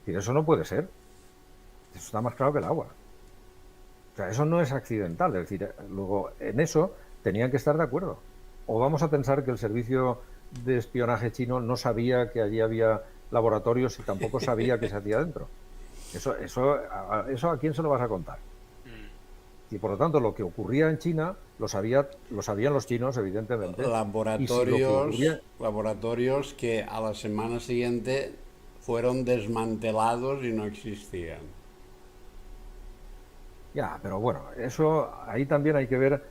Y eso no puede ser. Eso está más claro que el agua. O sea, eso no es accidental. Es decir, luego en eso tenían que estar de acuerdo. O vamos a pensar que el servicio de espionaje chino no sabía que allí había laboratorios y tampoco sabía que se hacía dentro. Eso ¿a quién se lo vas a contar? Y por lo tanto, lo que ocurría en China lo sabían los chinos, evidentemente. Laboratorios que a la semana siguiente fueron desmantelados y no existían. Ya, pero bueno, eso ahí también hay que ver,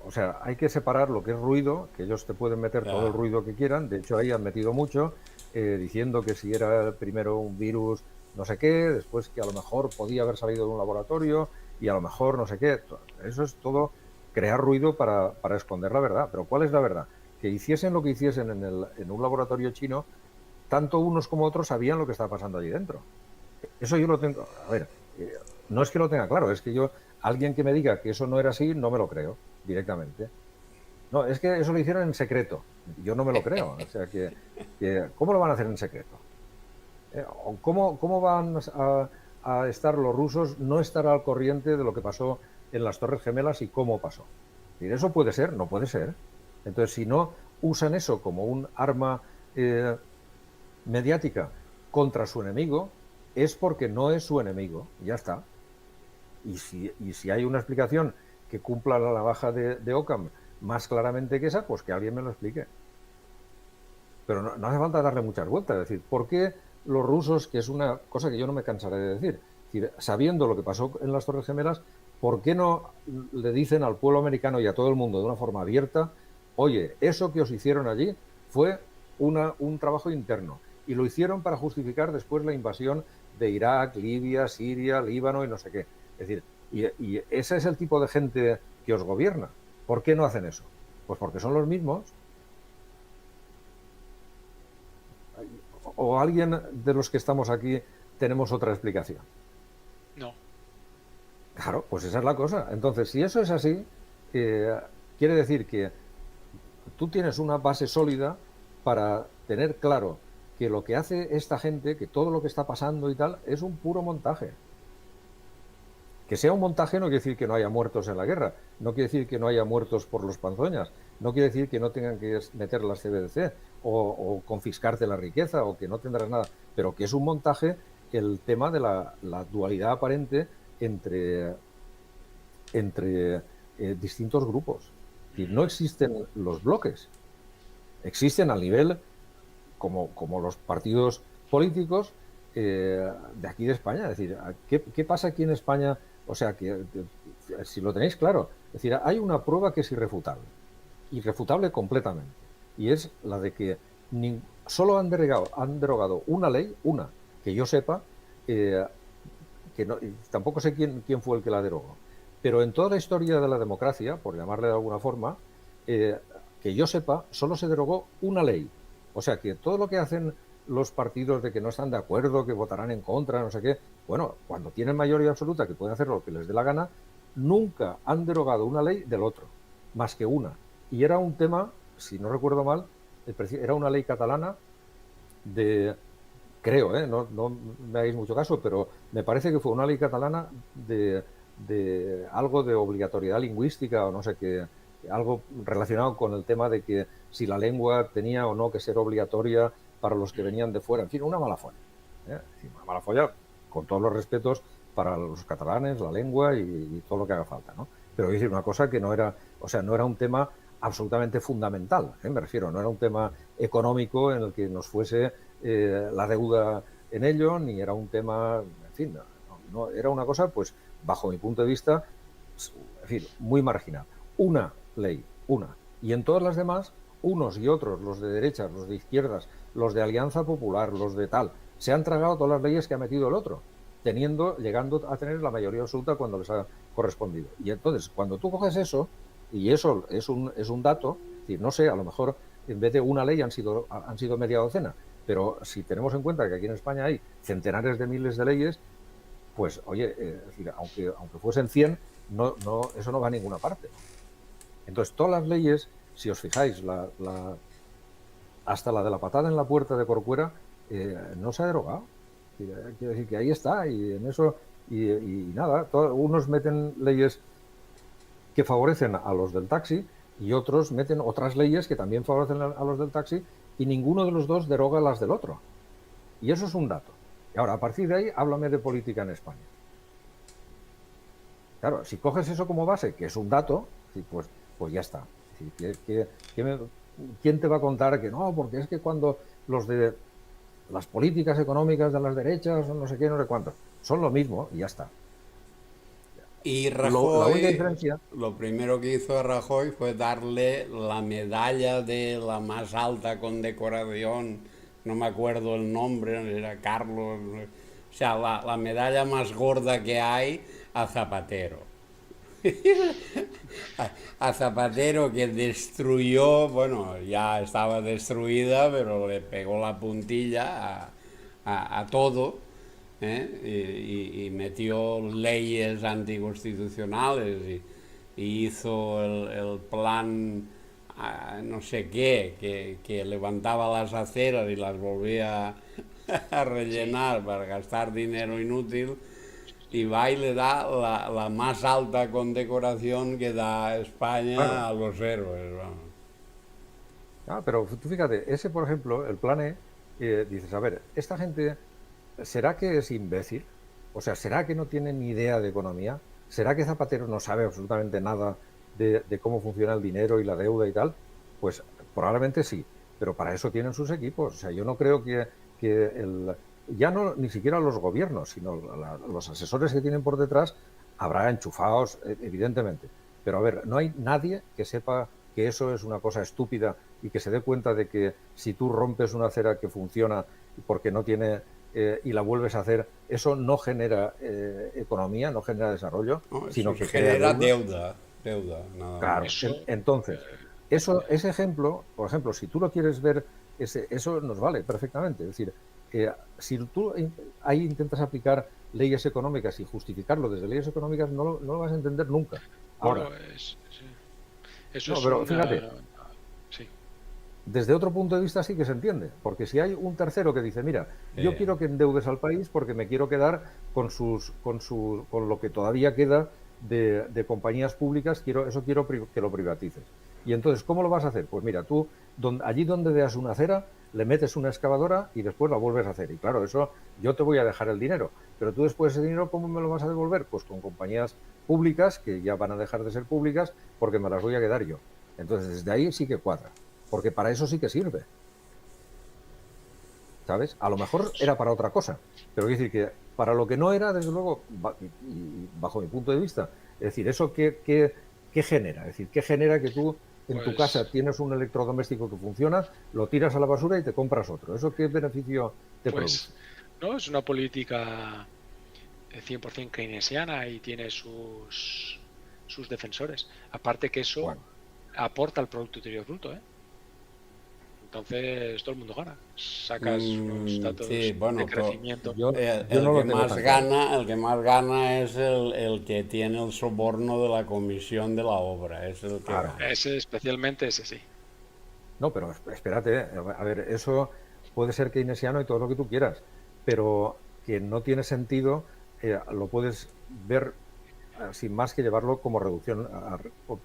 o sea, hay que separar lo que es ruido, que ellos te pueden meter todo el ruido que quieran. De hecho, ahí han metido mucho, diciendo que si era primero un virus no sé qué, después que a lo mejor podía haber salido de un laboratorio y a lo mejor no sé qué. Eso es todo crear ruido para esconder la verdad. Pero ¿cuál es la verdad? Que hiciesen lo que hiciesen en un laboratorio chino, tanto unos como otros sabían lo que estaba pasando allí dentro. Eso yo lo tengo, a ver, no es que lo tenga claro, es que alguien que me diga que eso no era así, no me lo creo directamente. No, es que eso lo hicieron en secreto. Yo no me lo creo. O sea, que ¿cómo lo van a hacer en secreto? ¿Cómo van a estar los rusos, no estar al corriente de lo que pasó en las Torres Gemelas y cómo pasó? ¿Y eso puede ser? No puede ser. Entonces, si no usan eso como un arma mediática contra su enemigo, es porque no es su enemigo. Ya está. Y si hay una explicación que cumpla la navaja de Occam más claramente que esa, pues que alguien me lo explique. Pero no hace falta darle muchas vueltas. Es decir, ¿por qué los rusos, que es una cosa que yo no me cansaré de decir, sabiendo lo que pasó en las Torres Gemelas, ¿por qué no le dicen al pueblo americano y a todo el mundo de una forma abierta, oye, eso que os hicieron allí fue un trabajo interno y lo hicieron para justificar después la invasión de Irak, Libia, Siria, Líbano y no sé qué? Es decir, y ese es el tipo de gente que os gobierna. ¿Por qué no hacen eso? Pues porque son los mismos. ¿O alguien de los que estamos aquí tenemos otra explicación? No. Claro, pues esa es la cosa. Entonces, si eso es así, quiere decir que tú tienes una base sólida para tener claro que lo que hace esta gente, que todo lo que está pasando y tal, es un puro montaje. Que sea un montaje no quiere decir que no haya muertos en la guerra, no quiere decir que no haya muertos por los panzoñas, no quiere decir que no tengan que meter las CBDC o confiscarte la riqueza o que no tendrás nada, pero que es un montaje el tema de la dualidad aparente entre distintos grupos. Y no existen los bloques, existen al nivel como los partidos políticos de aquí de España. Es decir, ¿qué pasa aquí en España? O sea, que si lo tenéis claro, es decir, hay una prueba que es irrefutable completamente, y es la de que solo han derogado una ley, que yo sepa, que no, tampoco sé quién fue el que la derogó, pero en toda la historia de la democracia, por llamarle de alguna forma, que yo sepa, solo se derogó una ley. O sea que todo lo que hacen los partidos de que no están de acuerdo, que votarán en contra, no sé qué, bueno, cuando tienen mayoría absoluta, que pueden hacer lo que les dé la gana, nunca han derogado una ley del otro, más que una. Y era un tema, si no recuerdo mal, era una ley catalana creo, no me hagáis mucho caso, pero me parece que fue una ley catalana de algo de obligatoriedad lingüística o no sé qué, algo relacionado con el tema de que si la lengua tenía o no que ser obligatoria para los que venían de fuera. En fin, una mala folla. Una mala folla, con todos los respetos para los catalanes, la lengua y todo lo que haga falta, ¿no? Pero decir una cosa que no era un tema absolutamente fundamental, me refiero, no era un tema económico en el que nos fuese la deuda en ello, ni era un tema, en fin, no, era una cosa, pues, bajo mi punto de vista, en fin, muy marginal. Una ley, y en todas las demás, unos y otros, los de derechas, los de izquierdas, los de Alianza Popular, los de tal, se han tragado todas las leyes que ha metido el otro, llegando a tener la mayoría absoluta cuando les ha correspondido. Y entonces, cuando tú coges eso, y eso es un dato, es decir, no sé, a lo mejor en vez de una ley han sido media docena, pero si tenemos en cuenta que aquí en España hay centenares de miles de leyes, pues oye, es decir, aunque fuesen 100, eso no va a ninguna parte. Entonces, todas las leyes, si os fijáis, hasta la de la patada en la puerta de Corcuera, no se ha derogado. Quiero decir que ahí está, y en eso, y nada, unos meten leyes que favorecen a los del taxi y otros meten otras leyes que también favorecen a los del taxi, y ninguno de los dos deroga las del otro. Y eso es un dato. Y ahora, a partir de ahí, háblame de política en España. Claro, si coges eso como base, que es un dato, pues ya está. ¿Quién te va a contar que no? Porque es que cuando los de las políticas económicas de las derechas, no sé qué, no sé cuánto, son lo mismo y ya está. Y Rajoy, la única diferencia, lo primero que hizo Rajoy fue darle la medalla de la más alta condecoración, no me acuerdo el nombre, era Carlos, o sea, la medalla más gorda que hay a Zapatero. A Zapatero, que destruyó, bueno, ya estaba destruida, pero le pegó la puntilla a todo. Y metió leyes anticonstitucionales y hizo el plan no sé qué, que levantaba las aceras y las volvía a rellenar para gastar dinero inútil, y va y le da la más alta condecoración que da España a los héroes. Vamos. Pero tú fíjate, ese por ejemplo, el plan dices, a ver, esta gente, ¿será que es imbécil? O sea, ¿será que no tiene ni idea de economía? ¿Será que Zapatero no sabe absolutamente nada de cómo funciona el dinero y la deuda y tal? Pues probablemente sí, pero para eso tienen sus equipos. O sea, yo no creo que ya no ni siquiera los gobiernos, sino los asesores que tienen por detrás habrá enchufados, evidentemente. Pero a ver, no hay nadie que sepa que eso es una cosa estúpida y que se dé cuenta de que si tú rompes una acera que funciona porque no tiene y la vuelves a hacer, eso no genera economía, no genera desarrollo, sino que genera deuda. Nada claro, entonces, ese ejemplo, por ejemplo, si tú lo quieres ver, eso nos vale perfectamente. Es decir, si tú ahí intentas aplicar leyes económicas y justificarlo desde leyes económicas, no lo vas a entender nunca. Ahora, eso no, es pero fíjate, sí. Desde otro punto de vista sí que se entiende, porque si hay un tercero que dice, mira, yo quiero que endeudes al país porque me quiero quedar con lo que todavía queda de compañías públicas, quiero que lo privatices. Y entonces, ¿cómo lo vas a hacer? Pues mira, tú, allí donde veas una acera, le metes una excavadora y después la vuelves a hacer. Y claro, eso yo te voy a dejar el dinero, pero tú después ese dinero, ¿cómo me lo vas a devolver? Pues con compañías públicas, que ya van a dejar de ser públicas, porque me las voy a quedar yo. Entonces, desde ahí sí que cuadra, porque para eso sí que sirve. ¿Sabes? A lo mejor era para otra cosa, pero quiero decir que para lo que no era, desde luego, y bajo mi punto de vista, es decir, ¿eso qué genera? Es decir, ¿qué genera que tú en tu casa tienes un electrodoméstico que funciona, lo tiras a la basura y te compras otro? ¿Eso qué beneficio te produce? No, es una política 100% keynesiana y tiene sus defensores. Aparte que eso aporta al Producto Interior Bruto, ¿eh? Entonces todo el mundo gana. Sacas unos datos de crecimiento. El que más gana es el que tiene el soborno de la comisión de la obra. Es el que gana. Especialmente ese sí. No, pero espérate, a ver, eso puede ser keynesiano y todo lo que tú quieras, pero que no tiene sentido, lo puedes ver sin más que llevarlo como reducción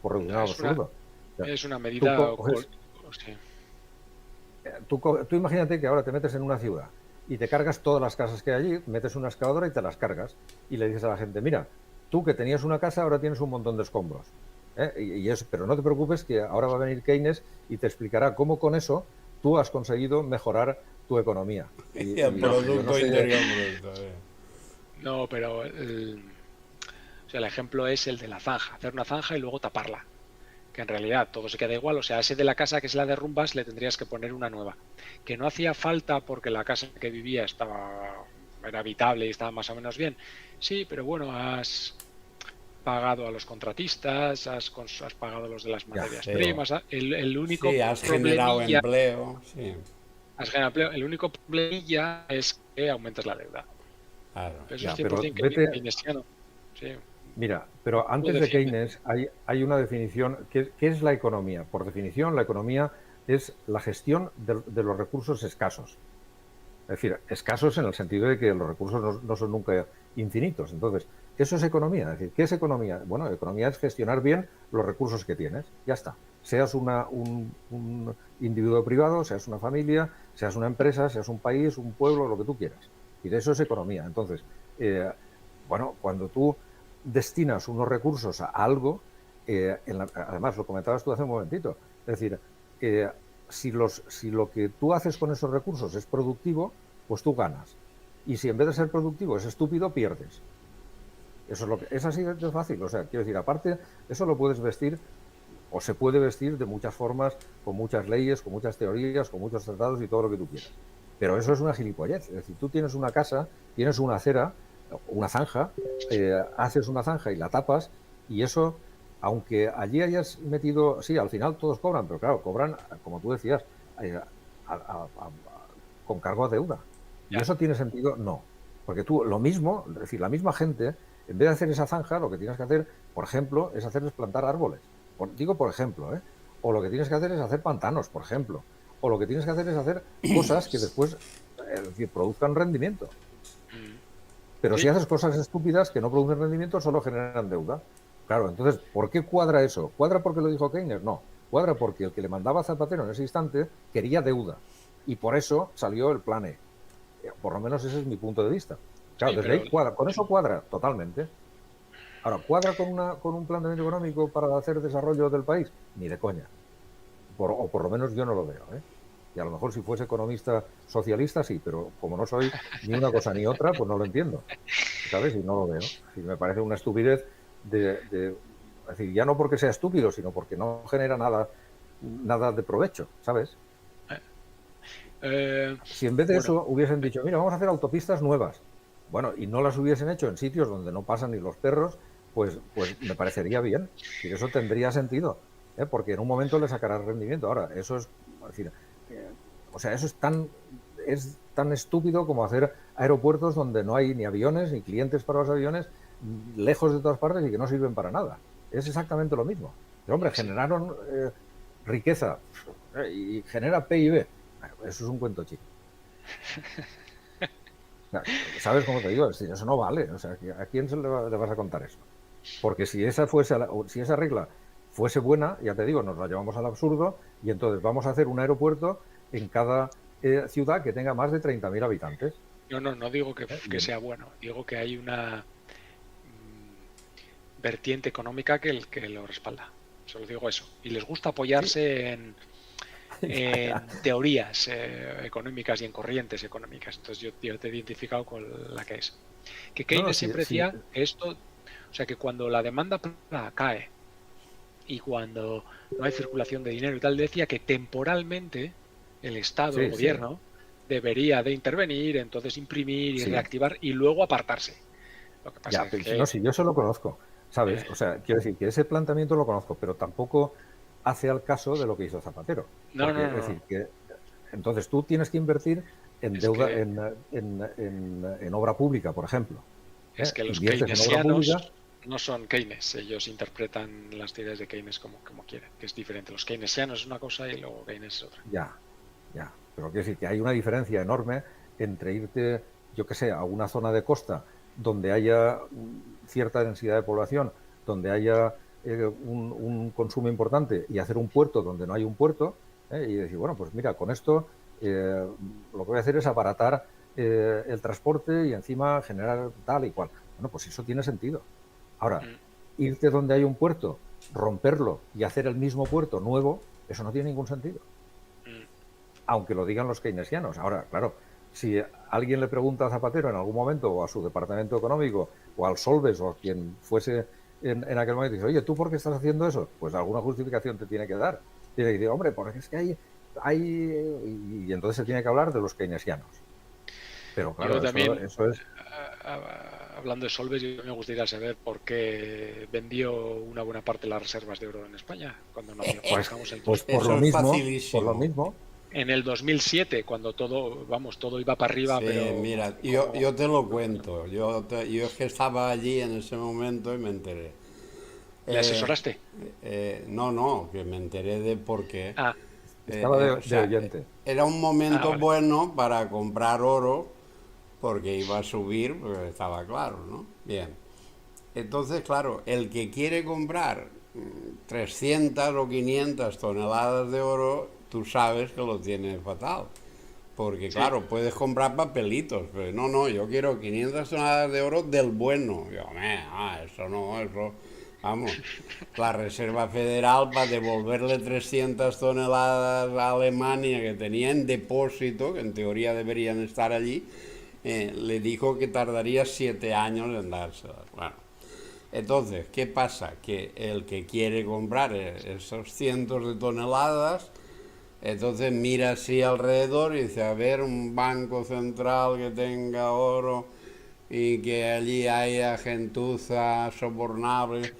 por reducción al absurdo. Es una medida. Tú imagínate que ahora te metes en una ciudad y te cargas todas las casas que hay allí, metes una excavadora y te las cargas y le dices a la gente, mira, tú que tenías una casa ahora tienes un montón de escombros, pero no te preocupes que ahora va a venir Keynes y te explicará cómo con eso tú has conseguido mejorar tu economía. Y el Producto Interior Bruto. No, pero el ejemplo es el de la zanja, hacer una zanja y luego taparla, que en realidad todo se queda igual. O sea, ese de la casa que se la derrumbas le tendrías que poner una nueva, que no hacía falta porque la casa en que vivía era habitable y estaba más o menos bien. Sí, pero bueno, has pagado a los contratistas, has pagado a los de las materias primas, el único has generado empleo. Sí. Has generado empleo. El único problemilla es que aumentas la deuda. Claro. Eso es 100% keynesiano. Sí. Mira, pero antes de Keynes hay una definición. ¿Qué es la economía? Por definición, la economía es la gestión de los recursos escasos. Es decir, escasos en el sentido de que los recursos no son nunca infinitos. Entonces, eso es economía. Es decir, ¿qué es economía? Bueno, economía es gestionar bien los recursos que tienes. Ya está. Seas un individuo privado, seas una familia, seas una empresa, seas un país, un pueblo, lo que tú quieras. Y de eso es economía. Entonces, cuando tú destinas unos recursos a algo, además lo comentabas tú hace un momentito, es decir, si lo que tú haces con esos recursos es productivo, pues tú ganas. Y si en vez de ser productivo es estúpido, pierdes. Eso es así de fácil. O sea, quiero decir, aparte, eso lo puedes vestir, o se puede vestir de muchas formas, con muchas leyes, con muchas teorías, con muchos tratados y todo lo que tú quieras. Pero eso es una gilipollez. Es decir, tú tienes una casa, tienes una acera, una zanja, haces una zanja y la tapas, y eso, aunque allí hayas metido, sí, al final todos cobran, pero claro, cobran, como tú decías, con cargo a deuda. ¿Y eso tiene sentido? No. Porque tú, lo mismo, es decir, la misma gente, en vez de hacer esa zanja, lo que tienes que hacer, por ejemplo, es hacerles plantar árboles. Digo, por ejemplo, o lo que tienes que hacer es hacer pantanos, por ejemplo. O lo que tienes que hacer es hacer cosas que después produzcan rendimiento. Pero si haces cosas estúpidas que no producen rendimiento, solo generan deuda. Claro, entonces, ¿por qué cuadra eso? ¿Cuadra porque lo dijo Keynes? No. Cuadra porque el que le mandaba a Zapatero en ese instante quería deuda. Y por eso salió el plan E. Por lo menos ese es mi punto de vista. Claro, desde ahí cuadra. Con eso cuadra totalmente. Ahora, ¿cuadra con un planteamiento económico para hacer desarrollo del país? Ni de coña. O por lo menos yo no lo veo, Y a lo mejor si fuese economista socialista, sí, pero como no soy ni una cosa ni otra, pues no lo entiendo, ¿sabes? Y no lo veo. Y me parece una estupidez es decir, ya no porque sea estúpido, sino porque no genera nada de provecho, ¿sabes? Si en vez de eso hubiesen dicho, mira, vamos a hacer autopistas nuevas, bueno, y no las hubiesen hecho en sitios donde no pasan ni los perros, pues me parecería bien, y eso tendría sentido, porque en un momento le sacarás rendimiento. Ahora, eso es decir, eso es tan estúpido como hacer aeropuertos donde no hay ni aviones, ni clientes para los aviones, lejos de todas partes y que no sirven para nada. Es exactamente lo mismo. Pero, hombre, generaron riqueza y genera PIB. Eso es un cuento chico. ¿Sabes cómo te digo? Eso no vale. O sea, ¿a quién le vas a contar eso? Porque si esa regla fuese buena, ya te digo, nos la llevamos al absurdo y entonces vamos a hacer un aeropuerto en cada ciudad que tenga más de 30.000 habitantes. No digo que sea bueno, digo que hay una vertiente económica que lo respalda. Solo digo eso. Y les gusta apoyarse en teorías económicas y en corrientes económicas. Entonces yo te he identificado con la que es. Que Keynes siempre decía esto, o sea, que cuando la demanda cae y cuando no hay circulación de dinero y tal, decía que temporalmente el Estado, el gobierno, debería de intervenir, entonces imprimir y reactivar y luego apartarse. Lo que pasa es que... No, si yo eso lo conozco, ¿sabes? O sea, quiero decir que ese planteamiento lo conozco, pero tampoco hace al caso de lo que hizo Zapatero. Es decir, que entonces tú tienes que invertir en deuda, en obra pública, por ejemplo. Es que los keynesianos no son Keynes, ellos interpretan las teorías de Keynes como quieren, que es diferente. Los keynesianos es una cosa y luego Keynes es otra. Ya, pero quiero decir que hay una diferencia enorme entre irte, yo qué sé, a una zona de costa donde haya cierta densidad de población, donde haya un consumo importante y hacer un puerto donde no hay un puerto, y decir, bueno, pues mira, con esto lo que voy a hacer es abaratar el transporte y encima generar tal y cual. Bueno, pues eso tiene sentido. Ahora, irte donde hay un puerto, romperlo y hacer el mismo puerto nuevo, eso no tiene ningún sentido. Aunque lo digan los keynesianos. Ahora, claro, si alguien le pregunta a Zapatero en algún momento, o a su departamento económico, o al Solbes, o a quien fuese en aquel momento, dice, oye, ¿tú por qué estás haciendo eso? Pues alguna justificación te tiene que dar. Tiene que decir, hombre, porque es que hay... Y entonces se tiene que hablar de los keynesianos. Pero claro, eso es... Hablando de Solbes, yo me gustaría saber por qué vendió una buena parte de las reservas de oro en España cuando nos dejamos el... Pues por lo mismo. En el 2007, cuando todo iba para arriba, sí, pero... mira, yo te lo cuento. Yo es que estaba allí en ese momento y me enteré. ¿Le asesoraste? No, que me enteré de por qué. Estaba de oyente. Era un momento bueno para comprar oro porque iba a subir, porque estaba claro, ¿no? Bien. Entonces, claro, el que quiere comprar 300 o 500 toneladas de oro, tú sabes que lo tiene fatal. Porque, claro, puedes comprar papelitos, pero no, yo quiero 500 toneladas de oro del bueno. Yo, eso, vamos, la Reserva Federal para devolverle 300 toneladas a Alemania que tenía en depósito, que en teoría deberían estar allí, le dijo que tardaría 7 años en dárselas. Bueno, entonces, ¿qué pasa? Que el que quiere comprar esos cientos de toneladas, entonces mira así alrededor y dice, a ver, un banco central que tenga oro y que allí haya gentuza sobornable,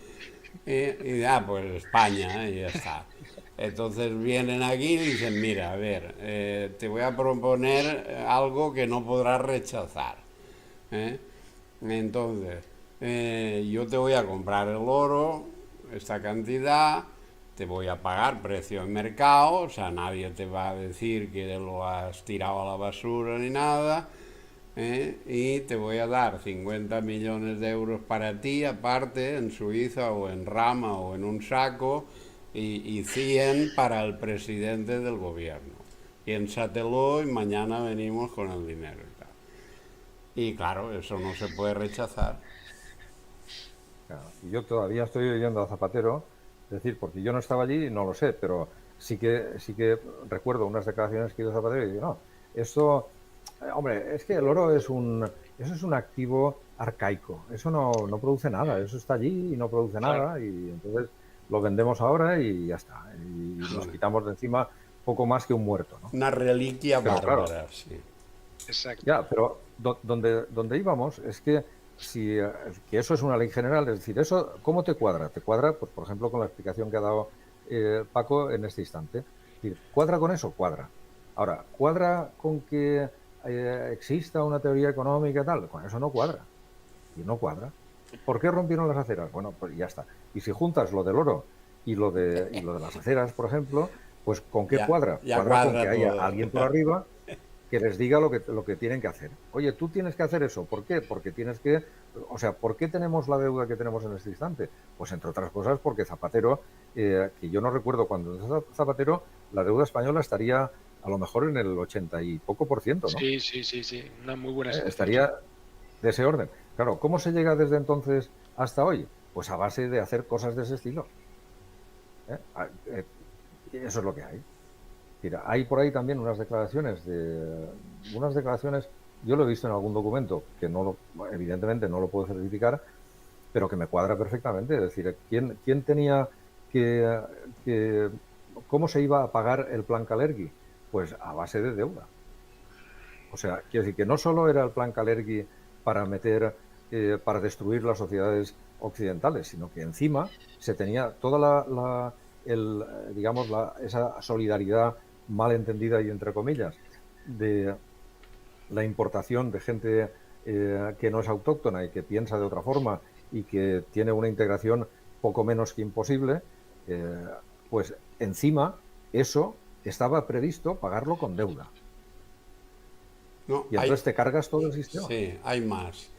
y pues España, y ya está. Entonces vienen aquí y dicen, mira, a ver, te voy a proponer algo que no podrás rechazar. Entonces, yo te voy a comprar el oro, esta cantidad, te voy a pagar precio en mercado, o sea, nadie te va a decir que lo has tirado a la basura ni nada, y te voy a dar 50 millones de euros para ti, aparte, en Suiza o en rama o en un saco, y 100 para el presidente del gobierno. Piénsatelo y mañana venimos con el dinero y tal. Y claro, eso no se puede rechazar. Claro, yo todavía estoy oyendo a Zapatero, es decir, porque yo no estaba allí y no lo sé, pero sí que recuerdo unas declaraciones que hizo Zapatero y digo, no, eso, hombre, es que el oro eso es un activo arcaico, eso no produce nada, eso está allí y no produce nada, y entonces lo vendemos ahora y ya está, y nos quitamos de encima poco más que un muerto, ¿no? Una reliquia bárbara, claro, sí. Exacto. Ya, pero donde íbamos es que que eso es una ley general, es decir, eso, ¿cómo te cuadra? Te cuadra, pues, por ejemplo, con la explicación que ha dado Paco en este instante. Es decir, ¿cuadra con eso? Cuadra. Ahora, ¿cuadra con que exista una teoría económica y tal? Con eso no cuadra. Y no cuadra. ¿Por qué rompieron las aceras? Bueno, pues ya está. Y si juntas lo del oro y lo de las aceras, por ejemplo, pues ¿con qué cuadra? Cuadra con que haya alguien por arriba que les diga lo que tienen que hacer. Oye, tú tienes que hacer eso. ¿Por qué? Porque tienes que... O sea, ¿por qué tenemos la deuda que tenemos en este instante? Pues entre otras cosas porque Zapatero, que yo no recuerdo cuando Zapatero, la deuda española estaría a lo mejor en el 80 y poco por ciento, ¿no? Sí, una muy buena situación. Estaría de ese orden. Claro, ¿cómo se llega desde entonces hasta hoy? Pues a base de hacer cosas de ese estilo. Eso es lo que hay. Mira, hay por ahí también unas declaraciones, yo lo he visto en algún documento, que evidentemente no lo puedo certificar, pero que me cuadra perfectamente. Es decir, ¿quién tenía que cómo se iba a pagar el plan Kalergi? Pues a base de deuda. O sea, quiero decir que no solo era el plan Kalergi para para destruir las sociedades occidentales, sino que encima se tenía toda esa solidaridad mal entendida y entre comillas de la importación de gente que no es autóctona y que piensa de otra forma y que tiene una integración poco menos que imposible, pues encima eso estaba previsto pagarlo con deuda. No, y entonces te cargas todo el sistema. Sí, hay más.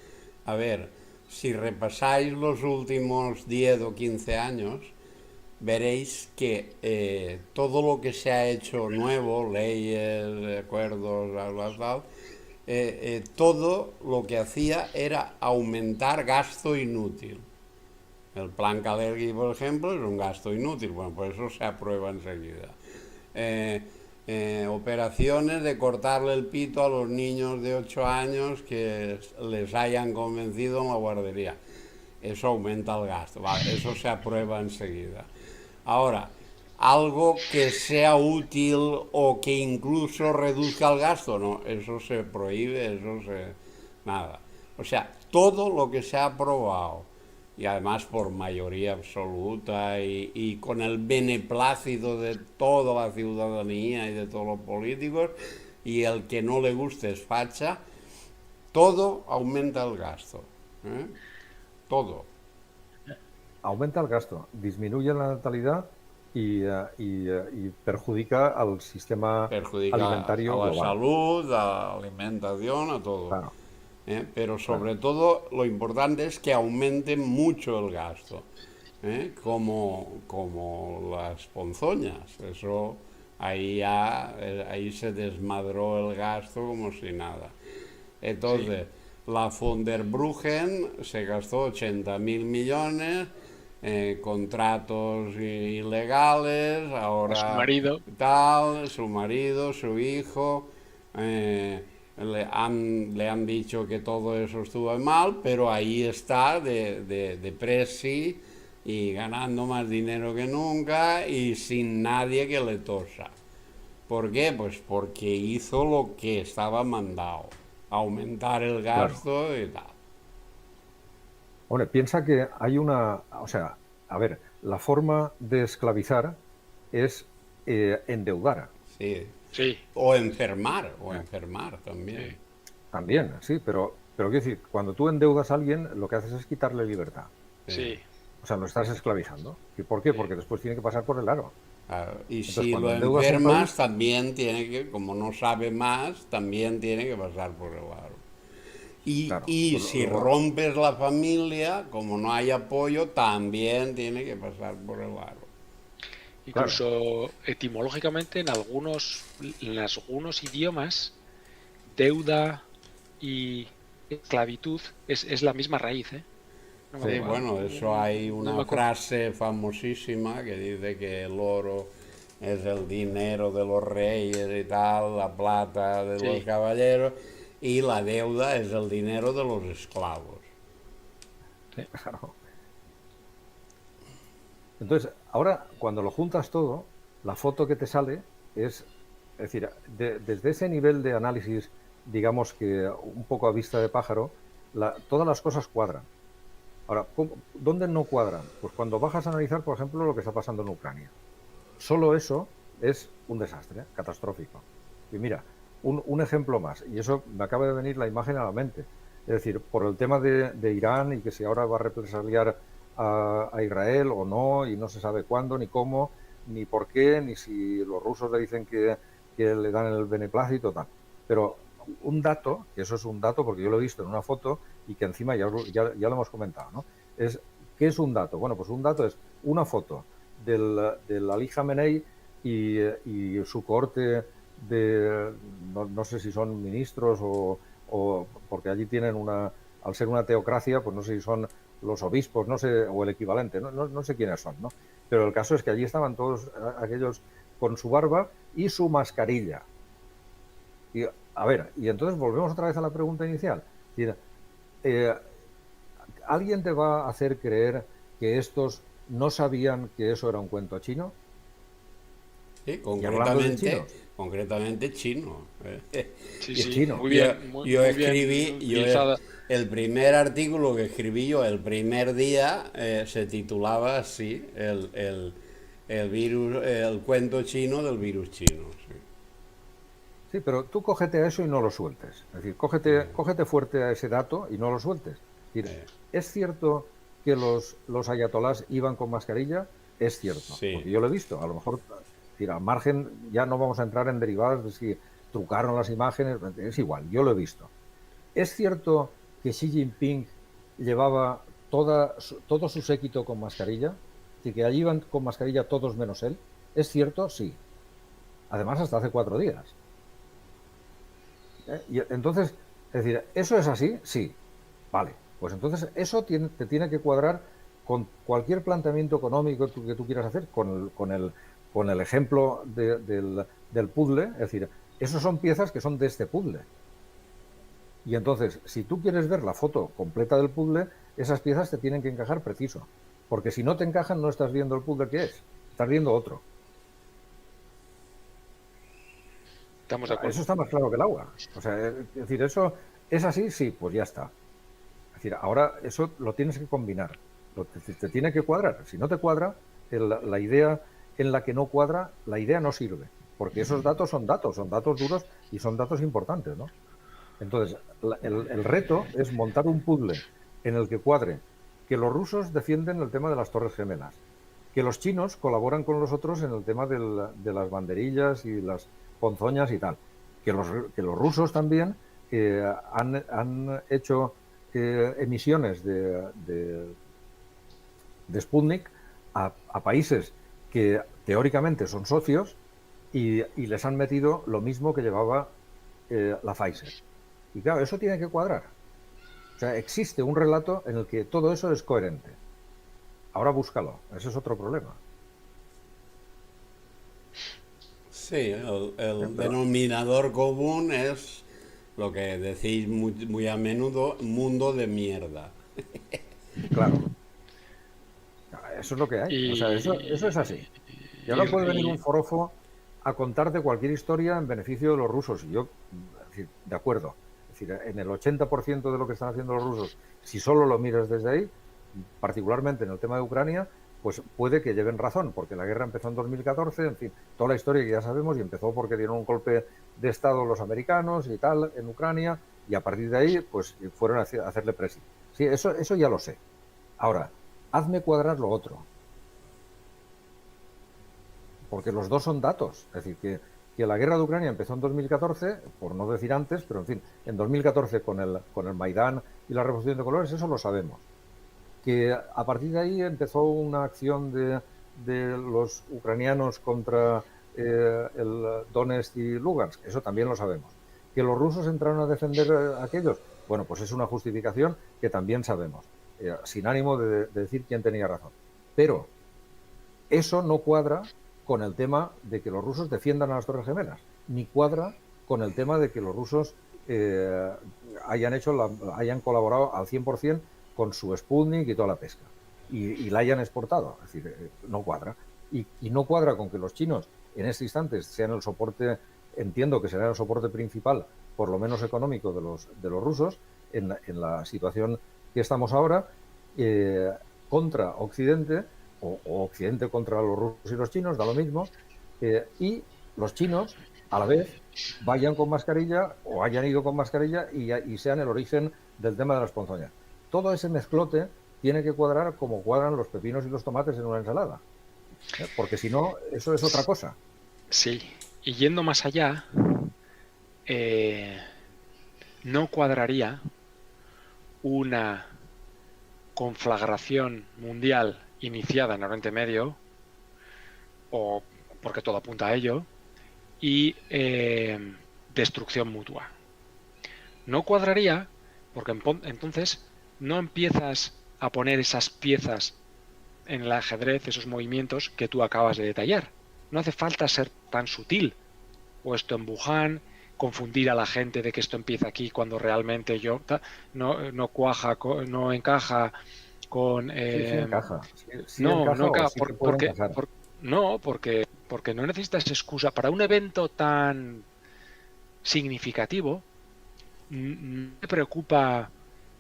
A ver, si repasáis los últimos 10 o 15 años, veréis que todo lo que se ha hecho nuevo, leyes, acuerdos, todo lo que hacía era aumentar gasto inútil. El plan Kalergi, por ejemplo, es un gasto inútil, bueno, pues eso se aprueba enseguida. Operaciones de cortarle el pito a los niños de 8 años que les hayan convencido en la guardería. Eso aumenta el gasto, ¿vale? Eso se aprueba enseguida. Ahora, algo que sea útil o que incluso reduzca el gasto, no, eso se prohíbe, nada. O sea, todo lo que se ha aprobado, y además por mayoría absoluta y con el beneplácito de toda la ciudadanía y de todos los políticos, y el que no le guste es facha, todo aumenta el gasto. Todo. Aumenta el gasto, disminuye la natalidad y perjudica al sistema alimentario a la global. salud, a la alimentación, a todo. Claro. Pero sobre todo lo importante es que aumente mucho el gasto, como las ponzoñas. Eso ahí se desmadró el gasto como si nada. Entonces, la von der Bruggen se gastó 80.000 millones, contratos ilegales, ahora su marido, su marido, su hijo. Le han dicho que todo eso estuvo mal, pero ahí está de presi y ganando más dinero que nunca y sin nadie que le tosa. ¿Por qué? Pues porque hizo lo que estaba mandado, aumentar el gasto, claro, y tal. Bueno, piensa que hay o sea, a ver, la forma de esclavizar es endeudar. Sí. Sí. O enfermar también. Sí. También, sí, pero quiero decir, cuando tú endeudas a alguien, lo que haces es quitarle libertad. Sí. O sea, lo estás esclavizando. ¿Y por qué? Sí. Porque después tiene que pasar por el aro. Y entonces, si lo enfermas, también tiene que, como no sabe más, también tiene que pasar por el aro. Y si rompes la familia, como no hay apoyo, también tiene que pasar por el aro. Incluso etimológicamente en algunos idiomas, deuda y esclavitud es la misma raíz, ¿eh? Sí, bueno, eso hay una frase famosísima que dice que el oro es el dinero de los reyes y tal, la plata de los caballeros, y la deuda es el dinero de los esclavos. Sí, claro. Entonces, ahora, cuando lo juntas todo, la foto que te sale es decir, desde ese nivel de análisis, digamos que un poco a vista de pájaro, todas las cosas cuadran. Ahora, ¿dónde no cuadran? Pues cuando bajas a analizar, por ejemplo, lo que está pasando en Ucrania. Solo eso es un desastre, catastrófico. Y mira, un ejemplo más, y eso me acaba de venir la imagen a la mente. Es decir, por el tema de Irán y que si ahora va a represaliar a Israel o no, y no se sabe cuándo, ni cómo, ni por qué, ni si los rusos le dicen que le dan el beneplácito, tal. Pero un dato, que eso es un dato porque yo lo he visto en una foto y que encima ya lo hemos comentado, ¿no? ¿Qué es un dato? Bueno, pues un dato es una foto del Ali Khamenei y su cohorte no sé si son ministros o porque allí tienen al ser una teocracia, pues no sé si son los obispos, no sé, o el equivalente, no sé quiénes son, ¿no? Pero el caso es que allí estaban todos aquellos con su barba y su mascarilla. Y, a ver, y entonces volvemos otra vez a la pregunta inicial. Es decir, ¿alguien te va a hacer creer que estos no sabían que eso era un cuento chino? Sí, Y hablando de chinos. concretamente chino. Sí, Y sí, chino. Yo muy bien escribí, utilizada. el primer artículo que escribí yo el primer día se titulaba así, el virus, el cuento chino del virus chino. Sí. Sí, pero tú cógete a eso y no lo sueltes. Es decir, cógete fuerte a ese dato y no lo sueltes. Es decir, ¿es cierto que los ayatolás iban con mascarilla? Es cierto, Sí. porque yo lo he visto. A lo mejor, es decir, al margen, ya no vamos a entrar en derivadas de si trucaron las imágenes, es igual, yo lo he visto. ¿Es cierto que Xi Jinping llevaba todo su séquito con mascarilla? Es decir, que allí iban con mascarilla todos menos él. ¿Es cierto? Sí. Además, hasta hace 4 días. Y entonces, es decir, ¿eso es así? Sí. Vale. Pues entonces eso te tiene que cuadrar con cualquier planteamiento económico que tú quieras hacer, con el ejemplo del puzzle. Es decir, esos son piezas que son de este puzzle. Y entonces, si tú quieres ver la foto completa del puzzle, esas piezas te tienen que encajar preciso. Porque si no te encajan, no estás viendo el puzzle que es, estás viendo otro. Estamos de acuerdo. Eso está más claro que el agua. O sea, es decir, eso es así, sí, pues ya está. Es decir, ahora eso lo tienes que combinar. Te tiene que cuadrar. Si no te cuadra, la idea en la que no cuadra, la idea no sirve. Porque esos datos son datos duros y son datos importantes, ¿no? Entonces, el reto es montar un puzzle en el que cuadre que los rusos defienden el tema de las Torres Gemelas, que los chinos colaboran con los otros en el tema de las banderillas y las ponzoñas y tal, que los rusos también han hecho emisiones de Sputnik a países que teóricamente son socios y les han metido lo mismo que llevaba la Pfizer. Y claro, eso tiene que cuadrar. O sea, existe un relato en el que todo eso es coherente. Ahora búscalo, ese es otro problema. Sí, el denominador común es lo que decís muy a menudo, mundo de mierda. Claro. Eso es lo que hay. O sea, eso es así. Y ahora puede venir un forofo a contarte cualquier historia en beneficio de los rusos. Y yo, de acuerdo. Es decir, en el 80% de lo que están haciendo los rusos, si solo lo miras desde ahí, particularmente en el tema de Ucrania, pues puede que lleven razón, porque la guerra empezó en 2014, en fin, toda la historia que ya sabemos, y empezó porque dieron un golpe de Estado los americanos y tal en Ucrania, y a partir de ahí, pues fueron a hacerle presión. Sí, eso ya lo sé. Ahora, hazme cuadrar lo otro. Porque los dos son datos. Es decir, que la guerra de Ucrania empezó en 2014, por no decir antes, pero en fin, en 2014 con el Maidán y la Revolución de Colores, eso lo sabemos. Que a partir de ahí empezó una acción de los ucranianos contra el Donetsk y Lugansk, eso también lo sabemos. Que los rusos entraron a defender a aquellos, bueno, pues es una justificación que también sabemos, sin ánimo de decir quién tenía razón. Pero eso no cuadra con el tema de que los rusos defiendan a las Torres Gemelas, ni cuadra con el tema de que los rusos hayan colaborado al 100% con su Sputnik y toda la pesca, y la hayan exportado. Es decir, no cuadra. Y no cuadra con que los chinos en este instante sean el soporte, entiendo que será el soporte principal, por lo menos económico, de los rusos, en la situación que estamos ahora, contra Occidente, o Occidente contra los rusos y los chinos, da lo mismo, y los chinos, a la vez, vayan con mascarilla o hayan ido con mascarilla y sean el origen del tema de las ponzoñas. Todo ese mezclote tiene que cuadrar como cuadran los pepinos y los tomates en una ensalada. Porque si no, eso es otra cosa. Sí, y yendo más allá, no cuadraría una conflagración mundial iniciada en Oriente Medio, o porque todo apunta a ello, y destrucción mutua. No cuadraría porque entonces no empiezas a poner esas piezas en el ajedrez, esos movimientos que tú acabas de detallar. No hace falta ser tan sutil. Puesto en Wuhan, confundir a la gente de que esto empieza aquí cuando realmente no cuaja, no encaja con... Sí encaja. Sí no, encaja, no encaja, sí que puede encajar. porque no necesitas excusa. Para un evento tan significativo, no me preocupa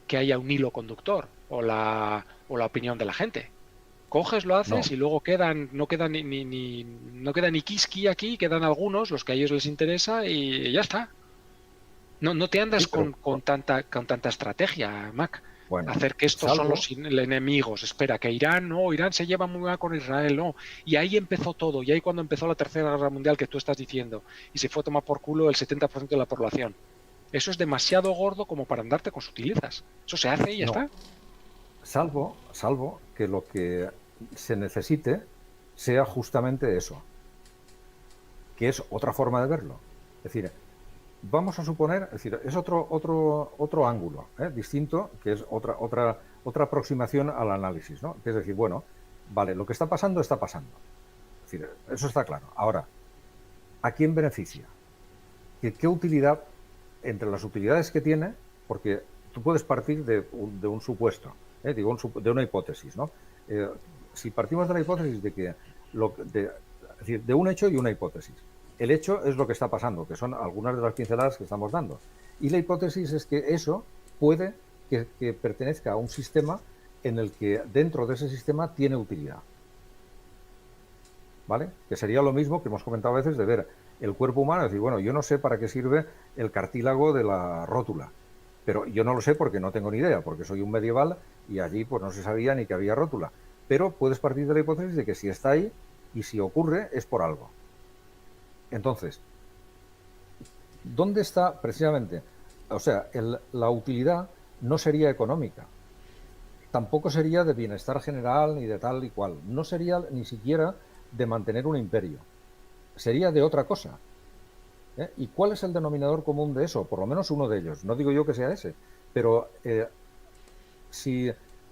que haya un hilo conductor o la opinión de la gente. Coges, lo haces y luego no queda ni kiski aquí, quedan algunos, los que a ellos les interesa y ya está. No te andas con tanta estrategia, Mac. Bueno, hacer que estos son los enemigos. Espera, que Irán se lleva muy mal con Israel, no. Y ahí empezó todo, y ahí cuando empezó la Tercera Guerra Mundial que tú estás diciendo, y se fue a tomar por culo el 70% de la población. Eso es demasiado gordo como para andarte con sutilezas. Eso se hace y ya está. Salvo que lo que se necesite sea justamente eso, que es otra forma de verlo. Es decir, vamos a suponer, es otro ángulo distinto, que es otra aproximación al análisis, ¿no? Que es decir, bueno, vale, lo que está pasando, está pasando. Es decir, eso está claro. Ahora, ¿a quién beneficia? ¿Qué utilidad, entre las utilidades que tiene, porque tú puedes partir de un supuesto, de una hipótesis, ¿no? Si partimos de la hipótesis de que es decir, de un hecho y una hipótesis. El hecho es lo que está pasando, que son algunas de las pinceladas que estamos dando. Y la hipótesis es que eso puede que pertenezca a un sistema en el que dentro de ese sistema tiene utilidad. ¿Vale? Que sería lo mismo que hemos comentado a veces de ver el cuerpo humano y decir, bueno, yo no sé para qué sirve el cartílago de la rótula, pero yo no lo sé porque no tengo ni idea, porque soy un medieval y allí pues no se sabía ni que había rótula. Pero puedes partir de la hipótesis de que si está ahí y si ocurre es por algo. Entonces, ¿dónde está precisamente? O sea, la utilidad no sería económica, tampoco sería de bienestar general ni de tal y cual, no sería ni siquiera de mantener un imperio, sería de otra cosa. ¿Y cuál es el denominador común de eso? Por lo menos uno de ellos, no digo yo que sea ese, pero si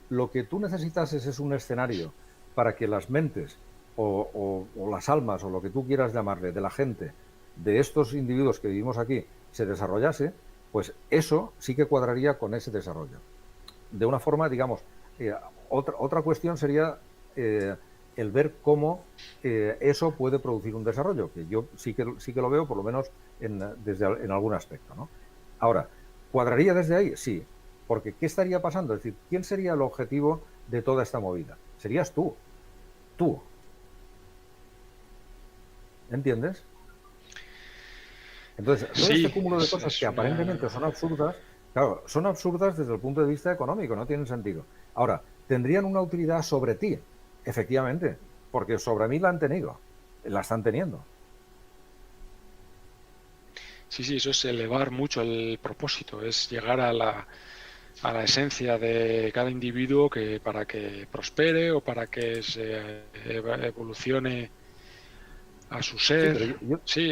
lo que tú necesitas es un escenario para que las mentes o las almas o lo que tú quieras llamarle de la gente, de estos individuos que vivimos aquí, se desarrollase, pues eso sí que cuadraría con ese desarrollo. De una forma, digamos, otra cuestión sería el ver cómo eso puede producir un desarrollo, que yo sí que lo veo, por lo menos en algún aspecto, ¿no? Ahora, ¿cuadraría desde ahí? Sí, porque ¿qué estaría pasando? Es decir, ¿quién sería el objetivo de toda esta movida? Serías tú. ¿Entiendes? Entonces, todo este cúmulo de cosas que aparentemente son absurdas, claro, son absurdas desde el punto de vista económico, no tienen sentido. Ahora, ¿tendrían una utilidad sobre ti? Efectivamente, porque sobre mí la están teniendo. Sí, eso es elevar mucho el propósito, es llegar a la esencia de cada individuo para que prospere o para que se evolucione a su ser. Sí,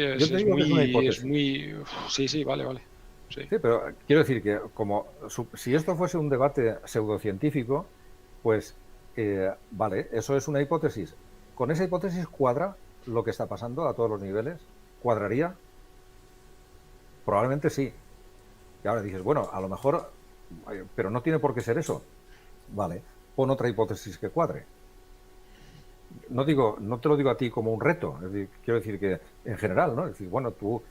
vale. Sí, pero quiero decir que si esto fuese un debate pseudocientífico, pues vale, eso es una hipótesis. ¿Con esa hipótesis cuadra lo que está pasando a todos los niveles? ¿Cuadraría? Probablemente sí. Y ahora dices, bueno, a lo mejor, pero no tiene por qué ser eso. Vale, pon otra hipótesis que cuadre. No te lo digo a ti como un reto, es decir, quiero decir que en general, ¿no? Es decir, bueno, tú,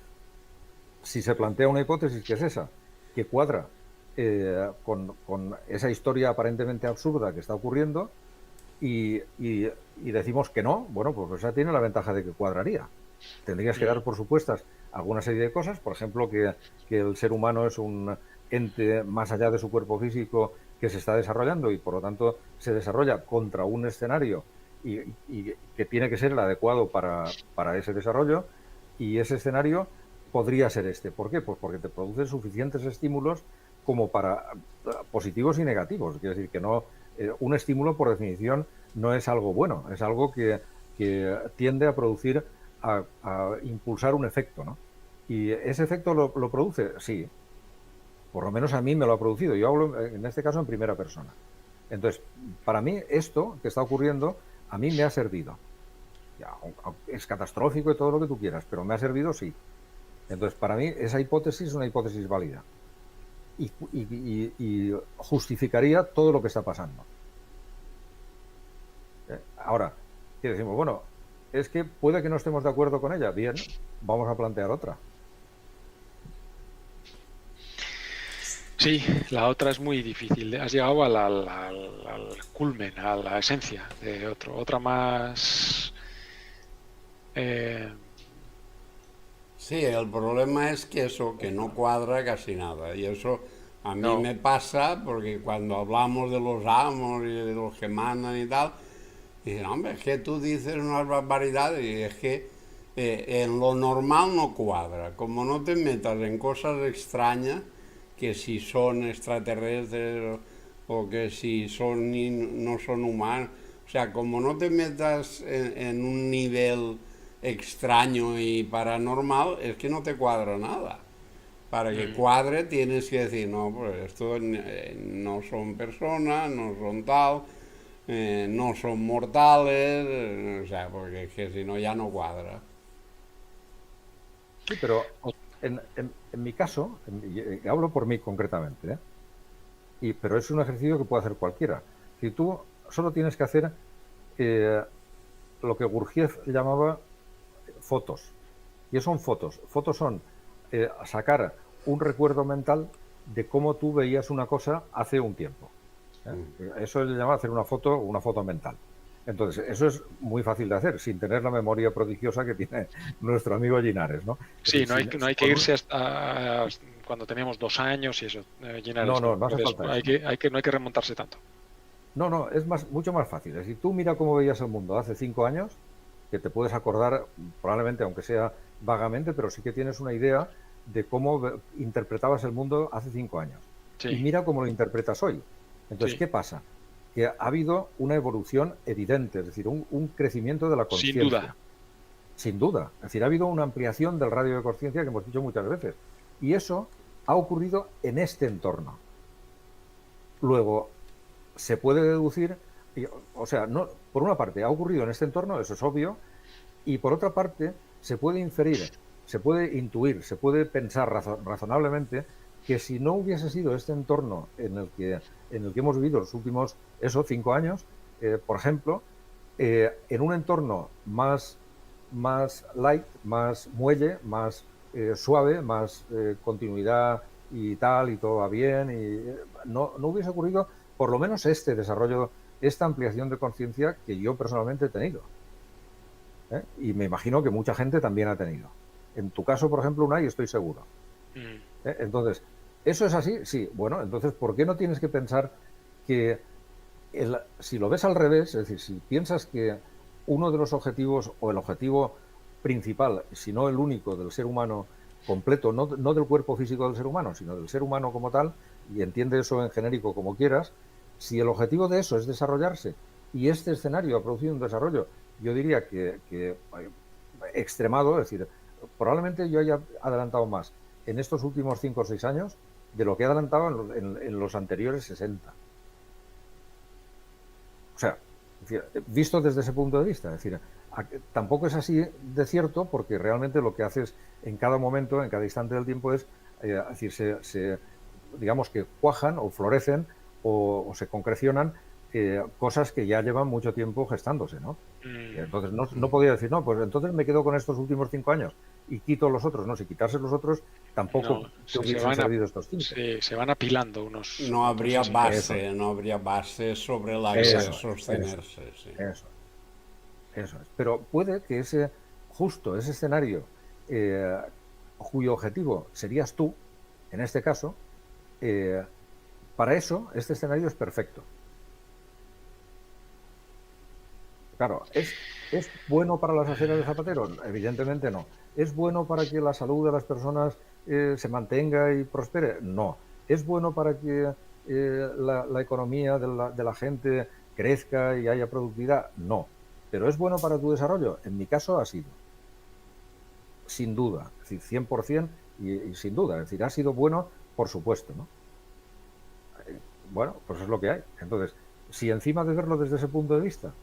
si se plantea una hipótesis que es esa, que cuadra con esa historia aparentemente absurda que está ocurriendo y decimos que no, bueno, pues esa tiene la ventaja de que cuadraría. Tendrías que dar por supuestas alguna serie de cosas, por ejemplo, que el ser humano es un ente más allá de su cuerpo físico que se está desarrollando y por lo tanto se desarrolla contra un escenario y que tiene que ser el adecuado para ese desarrollo, y ese escenario podría ser este. ¿Por qué? Pues porque te produce suficientes estímulos como para positivos y negativos. Quiere decir que no, un estímulo por definición no es algo bueno, es algo que tiende a producir a impulsar un efecto, ¿no? ¿Y ese efecto lo produce? Sí. Por lo menos a mí me lo ha producido. Yo hablo, en este caso, en primera persona. Entonces, para mí, esto que está ocurriendo, a mí me ha servido. Ya, es catastrófico y todo lo que tú quieras, pero me ha servido, sí. Entonces, para mí, esa hipótesis es una hipótesis válida. Y justificaría todo lo que está pasando. Ahora, ¿qué decimos? Bueno, es que puede que no estemos de acuerdo con ella. Bien, vamos a plantear otra. Sí, la otra es muy difícil. Has llegado al culmen, a la esencia de otra más. Sí, el problema es que eso, que no cuadra casi nada. Y eso a mí No. me pasa porque cuando hablamos de los amos y de los que mandan y tal, dicen, hombre, es que tú dices unas barbaridades y es que en lo normal no cuadra. Como no te metas en cosas extrañas, que si son extraterrestres o que si son no son humanos, o sea, como no te metas en un nivel extraño y paranormal, es que no te cuadra nada. Para que cuadre tienes que decir, no, pues esto no son personas, no son tal, no son mortales, o sea, porque es que si no ya no cuadra. Sí, pero en mi caso, hablo por mí concretamente, pero es un ejercicio que puede hacer cualquiera. Si tú solo tienes que hacer lo que Gurdjieff llamaba fotos. ¿Y son fotos? Fotos son sacar un recuerdo mental de cómo tú veías una cosa hace un tiempo. Eso se llama hacer una foto mental. Entonces, eso es muy fácil de hacer, sin tener la memoria prodigiosa que tiene nuestro amigo Linares, ¿no? Sí, Es decir, no hay que irse hasta cuando teníamos 2 años y eso. Linares, no hace falta no eso. no hay que remontarse tanto. No, es mucho más fácil. Es decir, tú mira cómo veías el mundo hace 5 años, que te puedes acordar, probablemente, aunque sea vagamente, pero sí que tienes una idea de cómo interpretabas el mundo hace 5 años. Sí. Y mira cómo lo interpretas hoy. Entonces, Sí. ¿qué pasa? Que ha habido una evolución evidente, es decir, un crecimiento de la conciencia. Sin duda. Sin duda. Es decir, ha habido una ampliación del radio de conciencia que hemos dicho muchas veces. Y eso ha ocurrido en este entorno. Luego, se puede deducir, o sea, no, por una parte ha ocurrido en este entorno, eso es obvio, y por otra parte se puede inferir, se puede intuir, se puede pensar razonablemente que si no hubiese sido este entorno en el que hemos vivido los últimos, 5 años, por ejemplo, en un entorno más light, más muelle, más suave, más continuidad y tal, y todo va bien, y no hubiese ocurrido por lo menos este desarrollo, esta ampliación de conciencia que yo personalmente he tenido. Y me imagino que mucha gente también ha tenido. En tu caso, por ejemplo, Unai, estoy seguro. Entonces, ¿eso es así? Sí. Bueno, entonces, ¿por qué no tienes que pensar que si lo ves al revés, es decir, si piensas que uno de los objetivos o el objetivo principal, si no el único del ser humano completo, no del cuerpo físico del ser humano, sino del ser humano como tal, y entiende eso en genérico como quieras, si el objetivo de eso es desarrollarse y este escenario ha producido un desarrollo, yo diría que extremado, es decir, probablemente yo haya adelantado más en estos últimos 5 o 6 años de lo que he adelantado en los anteriores 60. O sea, visto desde ese punto de vista, es decir, tampoco es así de cierto porque realmente lo que haces en cada momento, en cada instante del tiempo es decir, digamos que cuajan o florecen o se concrecionan cosas que ya llevan mucho tiempo gestándose, ¿no? Entonces no podía decir, no, pues entonces me quedo con estos últimos 5 años y quito los otros. No, si quitarse los otros tampoco te hubiesen servido estos 5. Se van apilando unos. No habría base, no habría base sobre la que sostenerse. Eso es. Pero puede que ese escenario cuyo objetivo serías tú, en este caso, para eso este escenario es perfecto. Claro, ¿es bueno para las aceras de Zapatero? Evidentemente no. ¿Es bueno para que la salud de las personas se mantenga y prospere? No. ¿Es bueno para que la economía de la gente crezca y haya productividad? No. ¿Pero es bueno para tu desarrollo? En mi caso ha sido. sin duda, es decir, 100% y sin duda. Es decir, ha sido bueno, por supuesto, ¿no? Bueno, pues es lo que hay. Entonces, si encima de verlo desde ese punto de vista,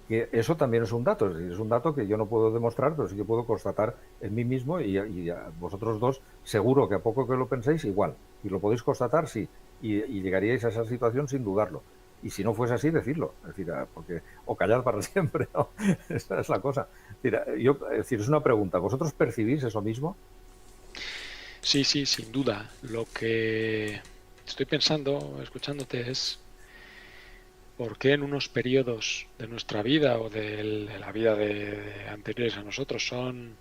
que eso también es un dato, es decir, es un dato que yo no puedo demostrar, pero sí que puedo constatar en mí mismo y a vosotros dos, seguro que a poco que lo penséis, igual. Y lo podéis constatar, sí, y llegaríais a esa situación sin dudarlo. Y si no fuese así, decirlo. Es decir, porque, o callar para siempre, ¿no? Esa es la cosa. Es decir, es una pregunta. ¿Vosotros percibís eso mismo? Sí, sí, sin duda. Lo que estoy pensando, escuchándote, es por qué en unos periodos de nuestra vida o de la vida de anteriores a nosotros son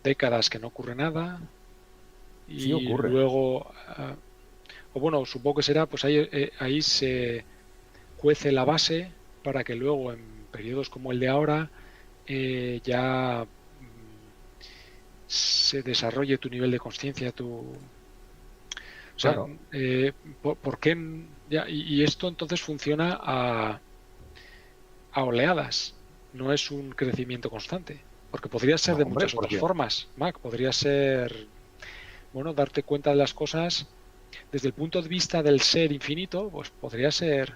décadas que no ocurre nada Sí y ocurre. luego, o bueno, supongo que será, pues ahí se cuece la base para que luego en periodos como el de ahora ya se desarrolle tu nivel de conciencia, o sea, Claro. ¿por qué? Y esto entonces funciona a oleadas, no es un crecimiento constante, porque podría ser No, de hombre, muchas ¿por otras qué? formas, Mac, podría ser, bueno, darte cuenta de las cosas desde el punto de vista del ser infinito, pues podría ser,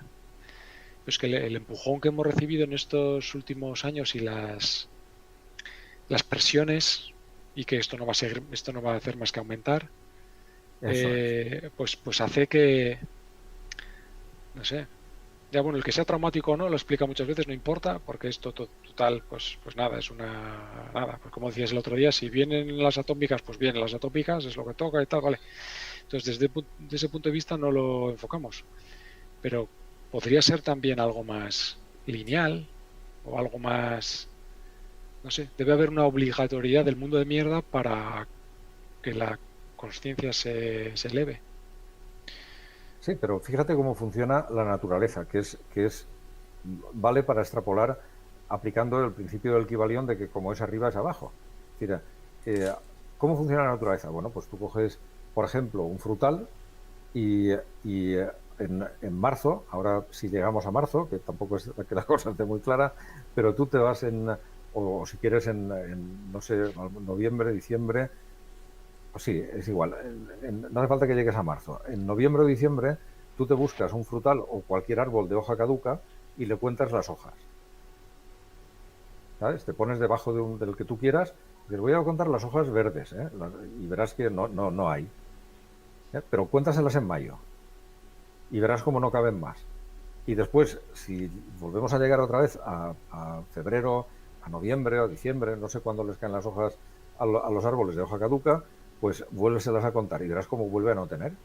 pues que el empujón que hemos recibido en estos últimos años y las presiones, y que esto no va a seguir, esto no va a hacer más que aumentar, Eso es. pues hace que, no sé, ya bueno, el que sea traumático o no, lo explica muchas veces, no importa, porque esto total, pues nada, nada, pues como decías el otro día, si vienen las atómicas, pues vienen las atómicas, es lo que toca y tal, vale. Entonces, desde ese punto de vista no lo enfocamos, pero podría ser también algo más lineal o algo más, no sé, debe haber una obligatoriedad del mundo de mierda para que la conciencia se eleve. Sí, pero fíjate cómo funciona la naturaleza, vale para extrapolar aplicando el principio del Kybalión de que como es arriba es abajo. Es decir, ¿cómo funciona la naturaleza? Bueno, pues tú coges, por ejemplo, un frutal y en marzo, ahora si llegamos a marzo, que tampoco es que la cosa esté muy clara, pero tú te vas o si quieres no sé, noviembre, diciembre, pues sí, es igual. No hace falta que llegues a marzo. En noviembre o diciembre tú te buscas un frutal o cualquier árbol de hoja caduca y le cuentas las hojas. ¿Sabes? Te pones debajo del que tú quieras y les voy a contar las hojas verdes, ¿eh? Y verás que no hay. ¿Eh? Pero cuéntaselas en mayo y verás cómo no caben más. Y después, si volvemos a llegar otra vez a febrero, a noviembre o a diciembre, no sé cuándo les caen las hojas a los árboles de hoja caduca, pues vuélveselas a contar y verás cómo vuelve a no tener.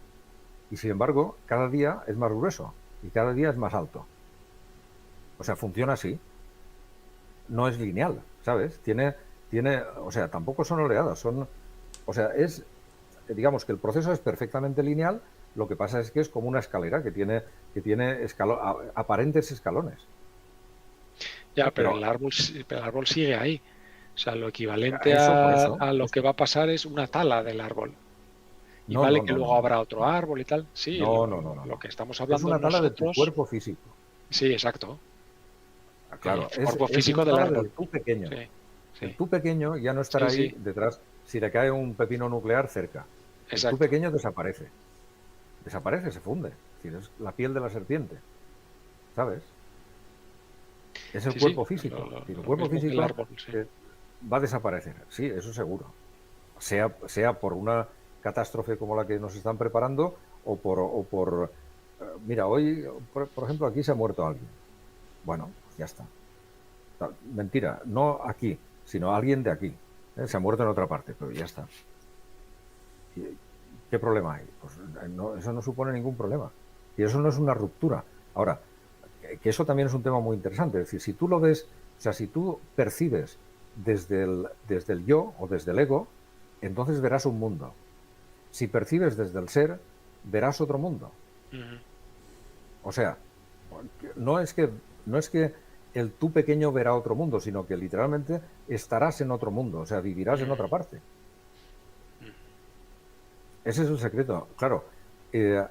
Y sin embargo, cada día es más grueso y cada día es más alto. O sea, funciona así. No es lineal, ¿sabes? O sea, tampoco son oleadas, o sea, digamos que el proceso es perfectamente lineal, lo que pasa es que es como una escalera que tiene aparentes escalones. Ya, pero Pero el árbol sigue ahí. O sea, lo equivalente por a lo que va a pasar es una tala del árbol. Y no, no, vale que no, no, luego no, habrá otro no, árbol y tal. Sí, no, no, no, no, lo no. que estamos Es hablando una tala de tu nosotros. cuerpo físico. Sí, exacto. El Claro, cuerpo es físico una del tala del árbol. tú pequeño. Sí, El sí, tú pequeño ya no estará sí, ahí sí, detrás si le cae un pepino nuclear cerca. El tú exacto. pequeño desaparece. Desaparece, se funde. Es decir, es la piel de la serpiente. ¿Sabes? Es el Sí, sí, cuerpo pues físico. Es decir, el lo cuerpo mismo que el físico árbol, sí. eh, va a desaparecer. Sí, eso seguro. Sea por una catástrofe como la que nos están preparando mira, hoy, por ejemplo, aquí se ha muerto alguien. Bueno, pues ya está. Mentira, no aquí, sino alguien de aquí. Se ha muerto en otra parte, pero ya está. ¿Qué problema hay? Pues eso no supone ningún problema. Y eso no es una ruptura. Ahora, que eso también es un tema muy interesante. Es decir, si tú lo ves, o sea, si tú percibes desde el yo o desde el ego, entonces verás un mundo. Si percibes desde el ser, verás otro mundo. Ujú. O sea, no es que el tú pequeño verá otro mundo, sino que literalmente estarás en otro mundo, o sea, vivirás en otra Ujú. parte. Ese es el secreto, claro. Eh,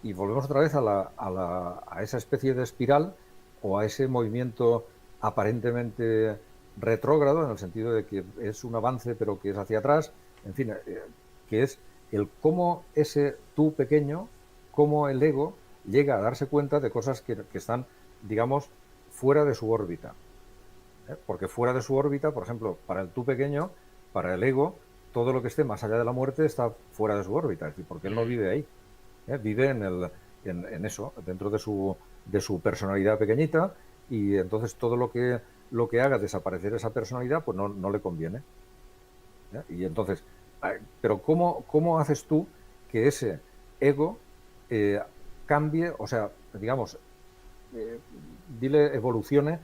y volvemos otra vez a esa especie de espiral o a ese movimiento aparentemente retrógrado en el sentido de que es un avance pero que es hacia atrás, en fin, que es el cómo ese tú pequeño, cómo el ego llega a darse cuenta de cosas que están, digamos, fuera de su órbita. Porque fuera de su órbita, por ejemplo, para el tú pequeño, para el ego, todo lo que esté más allá de la muerte está fuera de su órbita, es decir, porque él no vive ahí. Vive en eso, dentro de su personalidad pequeñita, y entonces todo lo que haga desaparecer esa personalidad, pues no le conviene. Y entonces, pero ¿cómo haces tú que ese ego cambie, o sea, digamos, evolucione,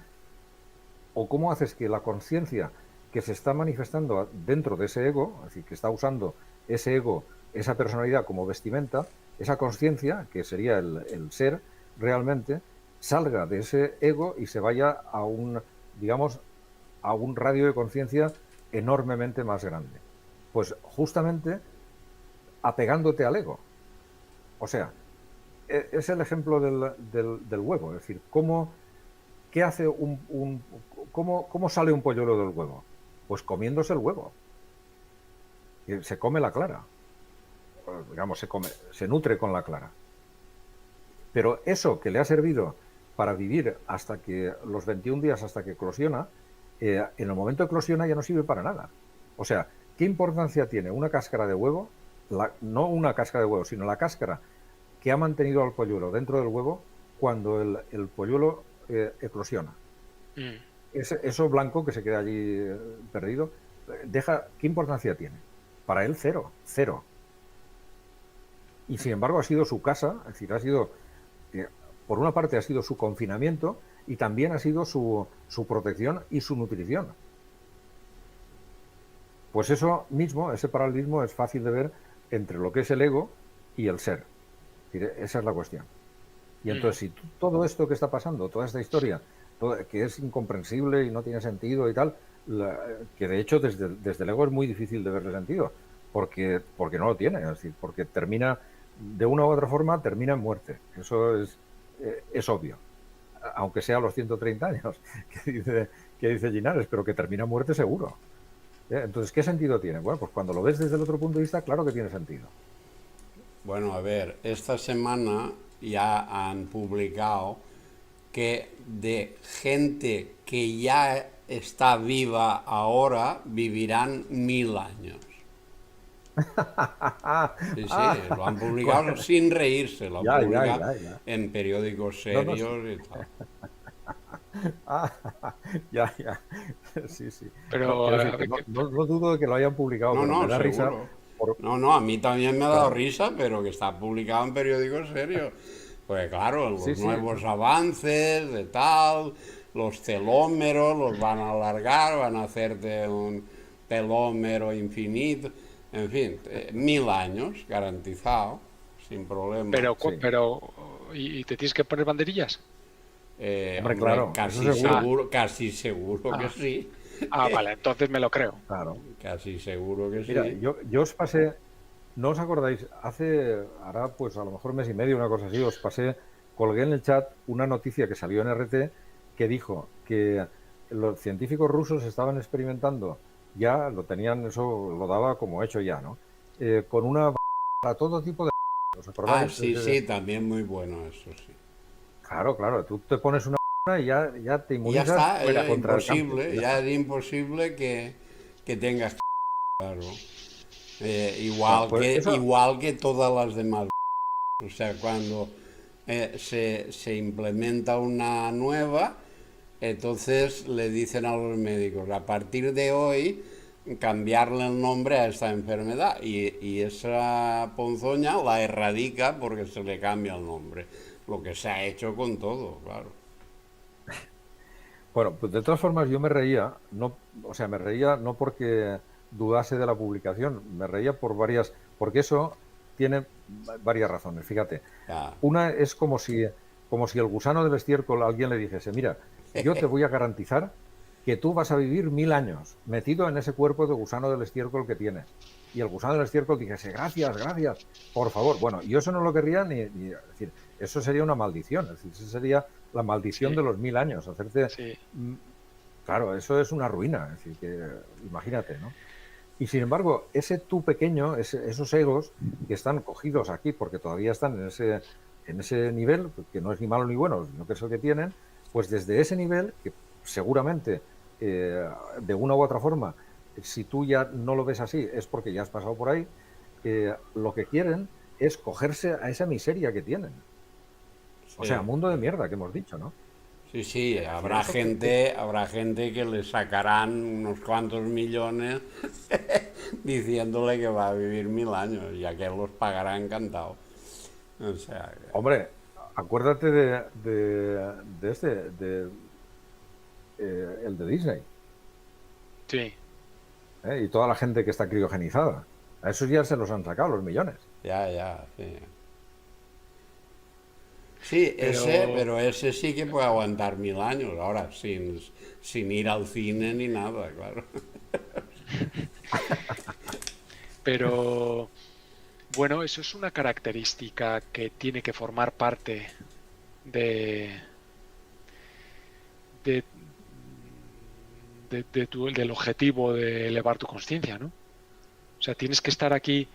o cómo haces que la conciencia que se está manifestando dentro de ese ego, es decir, que está usando ese ego, esa personalidad como vestimenta, esa conciencia, que sería el ser realmente, salga de ese ego y se vaya a un radio de conciencia enormemente más grande? Pues justamente apegándote al ego. O sea, es el ejemplo del huevo, es decir, ¿qué hace cómo sale un polluelo del huevo? Pues comiéndose el huevo. Se come la clara. Digamos, se nutre con la clara. Pero eso que le ha servido para vivir hasta que los 21 días hasta que eclosiona, en el momento de eclosiona ya no sirve para nada. O sea, ¿qué importancia tiene una cáscara de huevo? No una cáscara de huevo, sino la cáscara que ha mantenido al polluelo dentro del huevo cuando el polluelo eclosiona. Eso blanco que se queda allí perdido, ¿qué importancia tiene? Para él cero. Y sin embargo ha sido su casa, es decir, ha sido, por una parte ha sido su confinamiento y también ha sido su protección y su nutrición. Pues eso mismo, ese paralelismo es fácil de ver entre lo que es el ego y el ser. Es decir, esa es la cuestión. Y entonces, si todo esto que está pasando, toda esta historia, que es incomprensible y no tiene sentido y tal, que de hecho desde el ego es muy difícil de verle sentido, porque no lo tiene, es decir, porque termina, de una u otra forma, termina en muerte. Eso es obvio, aunque sea a los 130 años, que dice Linares, pero que termina en muerte seguro. Entonces, ¿qué sentido tiene? Bueno, pues cuando lo ves desde el otro punto de vista, claro que tiene sentido. Bueno, a ver, esta semana ya han publicado que de gente que ya está viva ahora vivirán 1000 años. Sí, lo han publicado sin reírse, lo han publicado en periódicos serios y tal. Ya. Sí. Pero no dudo de que lo hayan publicado. No, me da seguro. Risa No, a mí también me ha dado risa, pero que está publicado en periódicos serios. Pues claro, los nuevos avances de tal, los telómeros los van a alargar, van a hacerte un telómero infinito, en fin, 1000 años garantizado, sin problema. Pero ¿y te tienes que poner banderillas? Hombre, claro, casi seguro que sí. Vale, entonces me lo creo. Claro. Casi seguro que Mira, sí. yo os pasé, ¿no os acordáis? Hará pues a lo mejor mes y medio, una cosa así, colgué en el chat una noticia que salió en RT que dijo que los científicos rusos estaban experimentando, ya lo tenían, eso lo daba como hecho ya, ¿no? Con una para todo tipo de... ¿Os acordáis? Sí, también muy bueno eso, sí. Claro, tú te pones una y ya te inmunizas. Ya está, contra imposible, ya es imposible que tengas claro. Igual que todas las demás. O sea, cuando se implementa una nueva, entonces le dicen a los médicos, a partir de hoy, cambiarle el nombre a esta enfermedad. Y esa ponzoña la erradica porque se le cambia el nombre. Lo que se ha hecho con todo, claro. Bueno, pues de todas formas yo me reía no porque dudase de la publicación, me reía porque eso tiene varias razones, fíjate. Una es como si el gusano del estiércol, alguien le dijese, mira, yo te voy a garantizar que tú vas a vivir 1000 años metido en ese cuerpo de gusano del estiércol que tienes. Y el gusano del estiércol dijese, gracias, por favor. Bueno, yo eso no lo querría ni es decir, eso sería una maldición, es decir, eso sería la maldición de los 1000 años, hacerte... claro, eso es una ruina, es decir, que imagínate, ¿no? Y sin embargo, ese tú pequeño, esos egos que están cogidos aquí porque todavía están en ese nivel, que no es ni malo ni bueno, sino que es el que tienen, pues desde ese nivel, que seguramente de una u otra forma, si tú ya no lo ves así, es porque ya has pasado por ahí, lo que quieren es cogerse a esa miseria que tienen. O sea, mundo de mierda que hemos dicho, ¿no? Sí, sí, habrá gente que le sacarán unos cuantos millones diciéndole que va a vivir 1000 años, ya que los pagará encantado. O sea, Hombre, acuérdate de este, el de Disney, Sí. y toda la gente que está criogenizada. A esos ya se los han sacado los millones. ya, sí. Sí, pero ese sí que puede aguantar 1000 años, ahora sin ir al cine ni nada, claro. Pero bueno, eso es una característica que tiene que formar parte de, de, del objetivo de elevar tu conciencia, ¿no? O sea, tienes que estar aquí.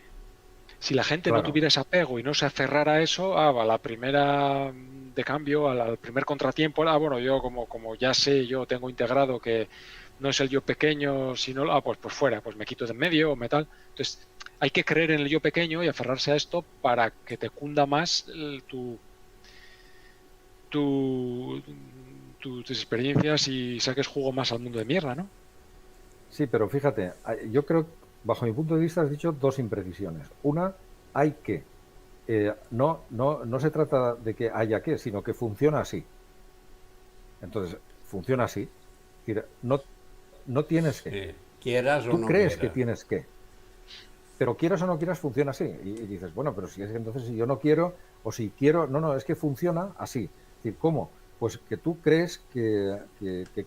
Si la gente no Claro. tuviera ese apego y no se aferrara a eso, a la primera de cambio, al primer contratiempo, bueno, yo como ya sé, yo tengo integrado que no es el yo pequeño, sino, pues fuera, pues me quito de en medio o metal. Entonces, hay que creer en el yo pequeño y aferrarse a esto para que te cunda más tus experiencias y saques jugo más al mundo de mierda, ¿no? Sí, pero fíjate, yo creo, bajo mi punto de vista, has dicho dos imprecisiones. Una, hay que. No se trata de que haya que, sino que funciona así. Entonces, funciona así. Es decir, no tienes que. Sí, quieras o Tú no crees que quieras. tienes que. Pero quieras o no quieras, funciona así. Y dices, bueno, pero si es que entonces si yo no quiero, o si quiero, no, es que funciona así. Es decir, ¿cómo? Pues que tú crees que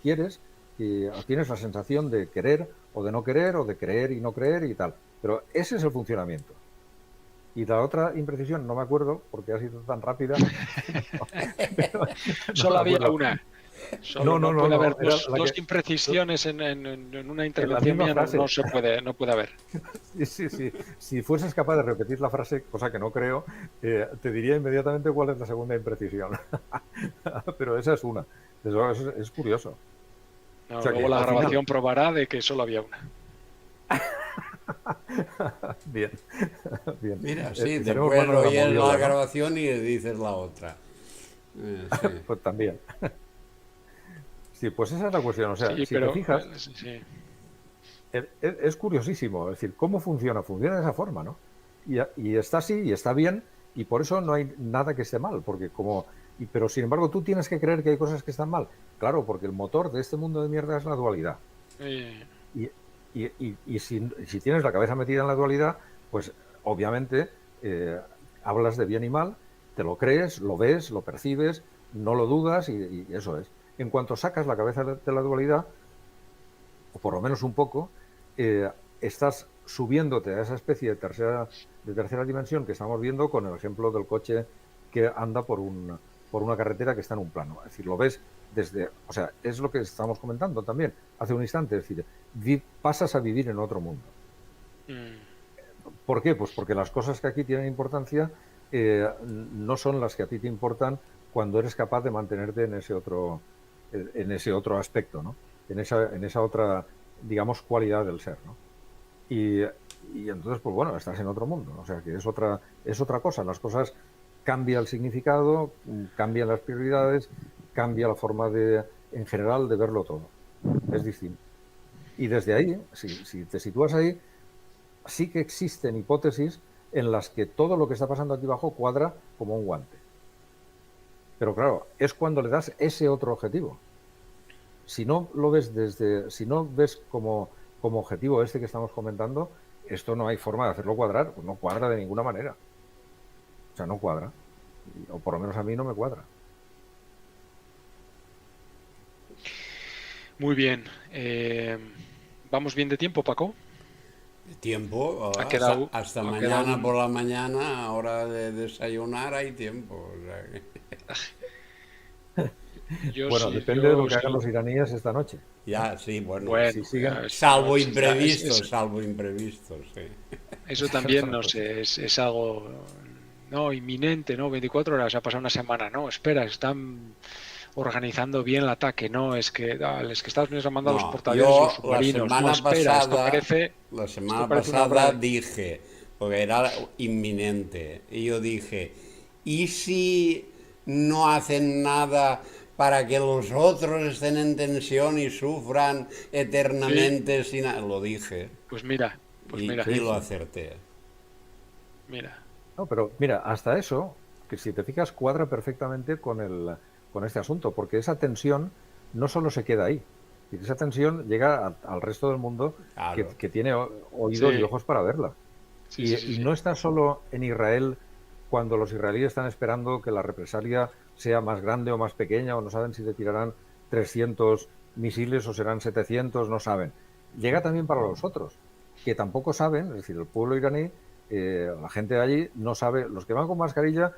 quieres, o tienes la sensación de querer o de no querer, o de creer y no creer y tal. Pero ese es el funcionamiento. Y la otra imprecisión, no me acuerdo, porque ha sido tan rápida. Pero no Solo me había acuerdo. una. Solo no No. puede haber Era dos imprecisiones en una en la intervención misma mía, frase. no puede haber. Sí. Si fueses capaz de repetir la frase, cosa que no creo, te diría inmediatamente cuál es la segunda imprecisión. Pero esa es una. Eso es curioso. No, O sea luego que la al final. grabación probará de que solo había una. Bien. Mira, sí, Tenemos después mano de oyes la moviola, ¿no? grabación y dices la otra. Sí. Pues también. Sí, pues esa es la cuestión. O sea, Sí, si te pero fijas, sí. es curiosísimo. Es decir, cómo funciona. Funciona de esa forma, ¿no? Y está así, y está bien, y por eso no hay nada que esté mal. Porque pero sin embargo, tú tienes que creer que hay cosas que están mal. Claro, porque el motor de este mundo de mierda es la dualidad. Y si tienes la cabeza metida en la dualidad, pues obviamente hablas de bien y mal, te lo crees, lo ves, lo percibes, no lo dudas y eso es. En cuanto sacas la cabeza de la dualidad, o por lo menos un poco, estás subiéndote a esa especie de tercera dimensión que estamos viendo con el ejemplo del coche que anda por una carretera que está en un plano. Es decir, lo ves desde, o sea, es lo que estamos comentando también hace un instante, es decir, pasas a vivir en otro mundo. ¿Por qué? Pues porque las cosas que aquí tienen importancia no son las que a ti te importan cuando eres capaz de mantenerte en ese otro aspecto, ¿no? En esa otra, digamos, cualidad del ser, ¿no? Y entonces, pues bueno, estás en otro mundo, o sea que es otra cosa. Las cosas cambia el significado, cambian las prioridades, cambia la forma en general de verlo todo. Es distinto. Y desde ahí, si te sitúas ahí, sí que existen hipótesis en las que todo lo que está pasando aquí abajo cuadra como un guante. Pero claro, es cuando le das ese otro objetivo. Si no lo ves si no ves como objetivo este que estamos comentando, esto no hay forma de hacerlo cuadrar, pues no cuadra de ninguna manera. O sea, no cuadra. O por lo menos a mí no me cuadra. Muy bien. ¿Vamos bien de tiempo, Paco? De tiempo, hasta mañana por la mañana, hora de desayunar, hay tiempo. O sea que... Bueno, depende de lo que hagan los iraníes esta noche. Ya, sí, bueno, Bueno, sí, salvo imprevistos, salvo imprevistos, sí. Eso también, no sé, es algo no inminente, ¿no? 24 horas, ha pasado una semana, no, espera, están organizando bien el ataque, no, es que Estados Unidos ha mandado los portaaviones y los submarinos, no, espera, la semana pasada dije, porque era inminente, y yo dije, ¿y si no hacen nada para que los otros estén en tensión y sufran eternamente sin nada? Lo dije. Pues mira. Y lo acerté. Mira. No, pero mira, hasta eso, que si te fijas, cuadra perfectamente con este asunto, porque esa tensión no solo se queda ahí, esa tensión llega al resto del mundo, claro, que tiene oídos y ojos para verla. Y no está solo en Israel, cuando los israelíes están esperando que la represalia sea más grande o más pequeña, o no saben si le tirarán 300 misiles o serán 700, no saben. Llega también para los otros, que tampoco saben, es decir, el pueblo iraní, la gente de allí no sabe. Los que van con mascarilla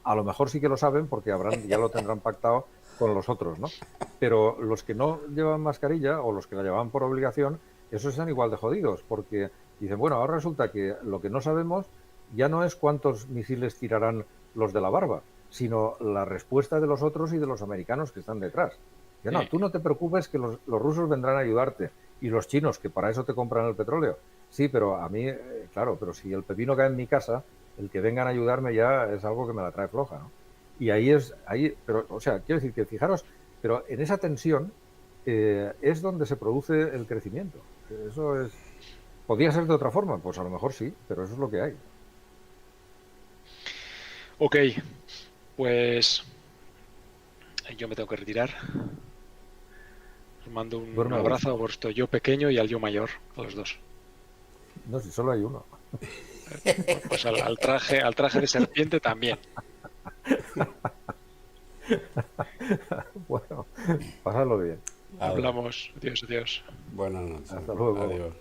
a lo mejor sí que lo saben porque ya lo tendrán pactado con los otros, ¿no? Pero los que no llevan mascarilla o los que la llevan por obligación, esos están igual de jodidos, porque dicen, bueno, ahora resulta que lo que no sabemos ya no es cuántos misiles tirarán los de la barba, sino la respuesta de los otros y de los americanos que están detrás. Que no, tú no te preocupes, que los rusos vendrán a ayudarte, y los chinos, que para eso te compran el petróleo. Sí, pero a mí, claro, pero si el pepino cae en mi casa, el que vengan a ayudarme ya es algo que me la trae floja, ¿no? Y ahí, pero, o sea, quiero decir que fijaros, pero en esa tensión es donde se produce el crecimiento. Eso es. ¿Podría ser de otra forma? Pues a lo mejor sí, pero eso es lo que hay. Ok, pues yo me tengo que retirar. Os mando un abrazo a vuestro yo pequeño y al yo mayor, a los dos. No, si solo hay uno. Pues al traje de serpiente también. Bueno, pasadlo bien. Hablamos. Adiós. Buenas noches. Hasta luego. Adiós.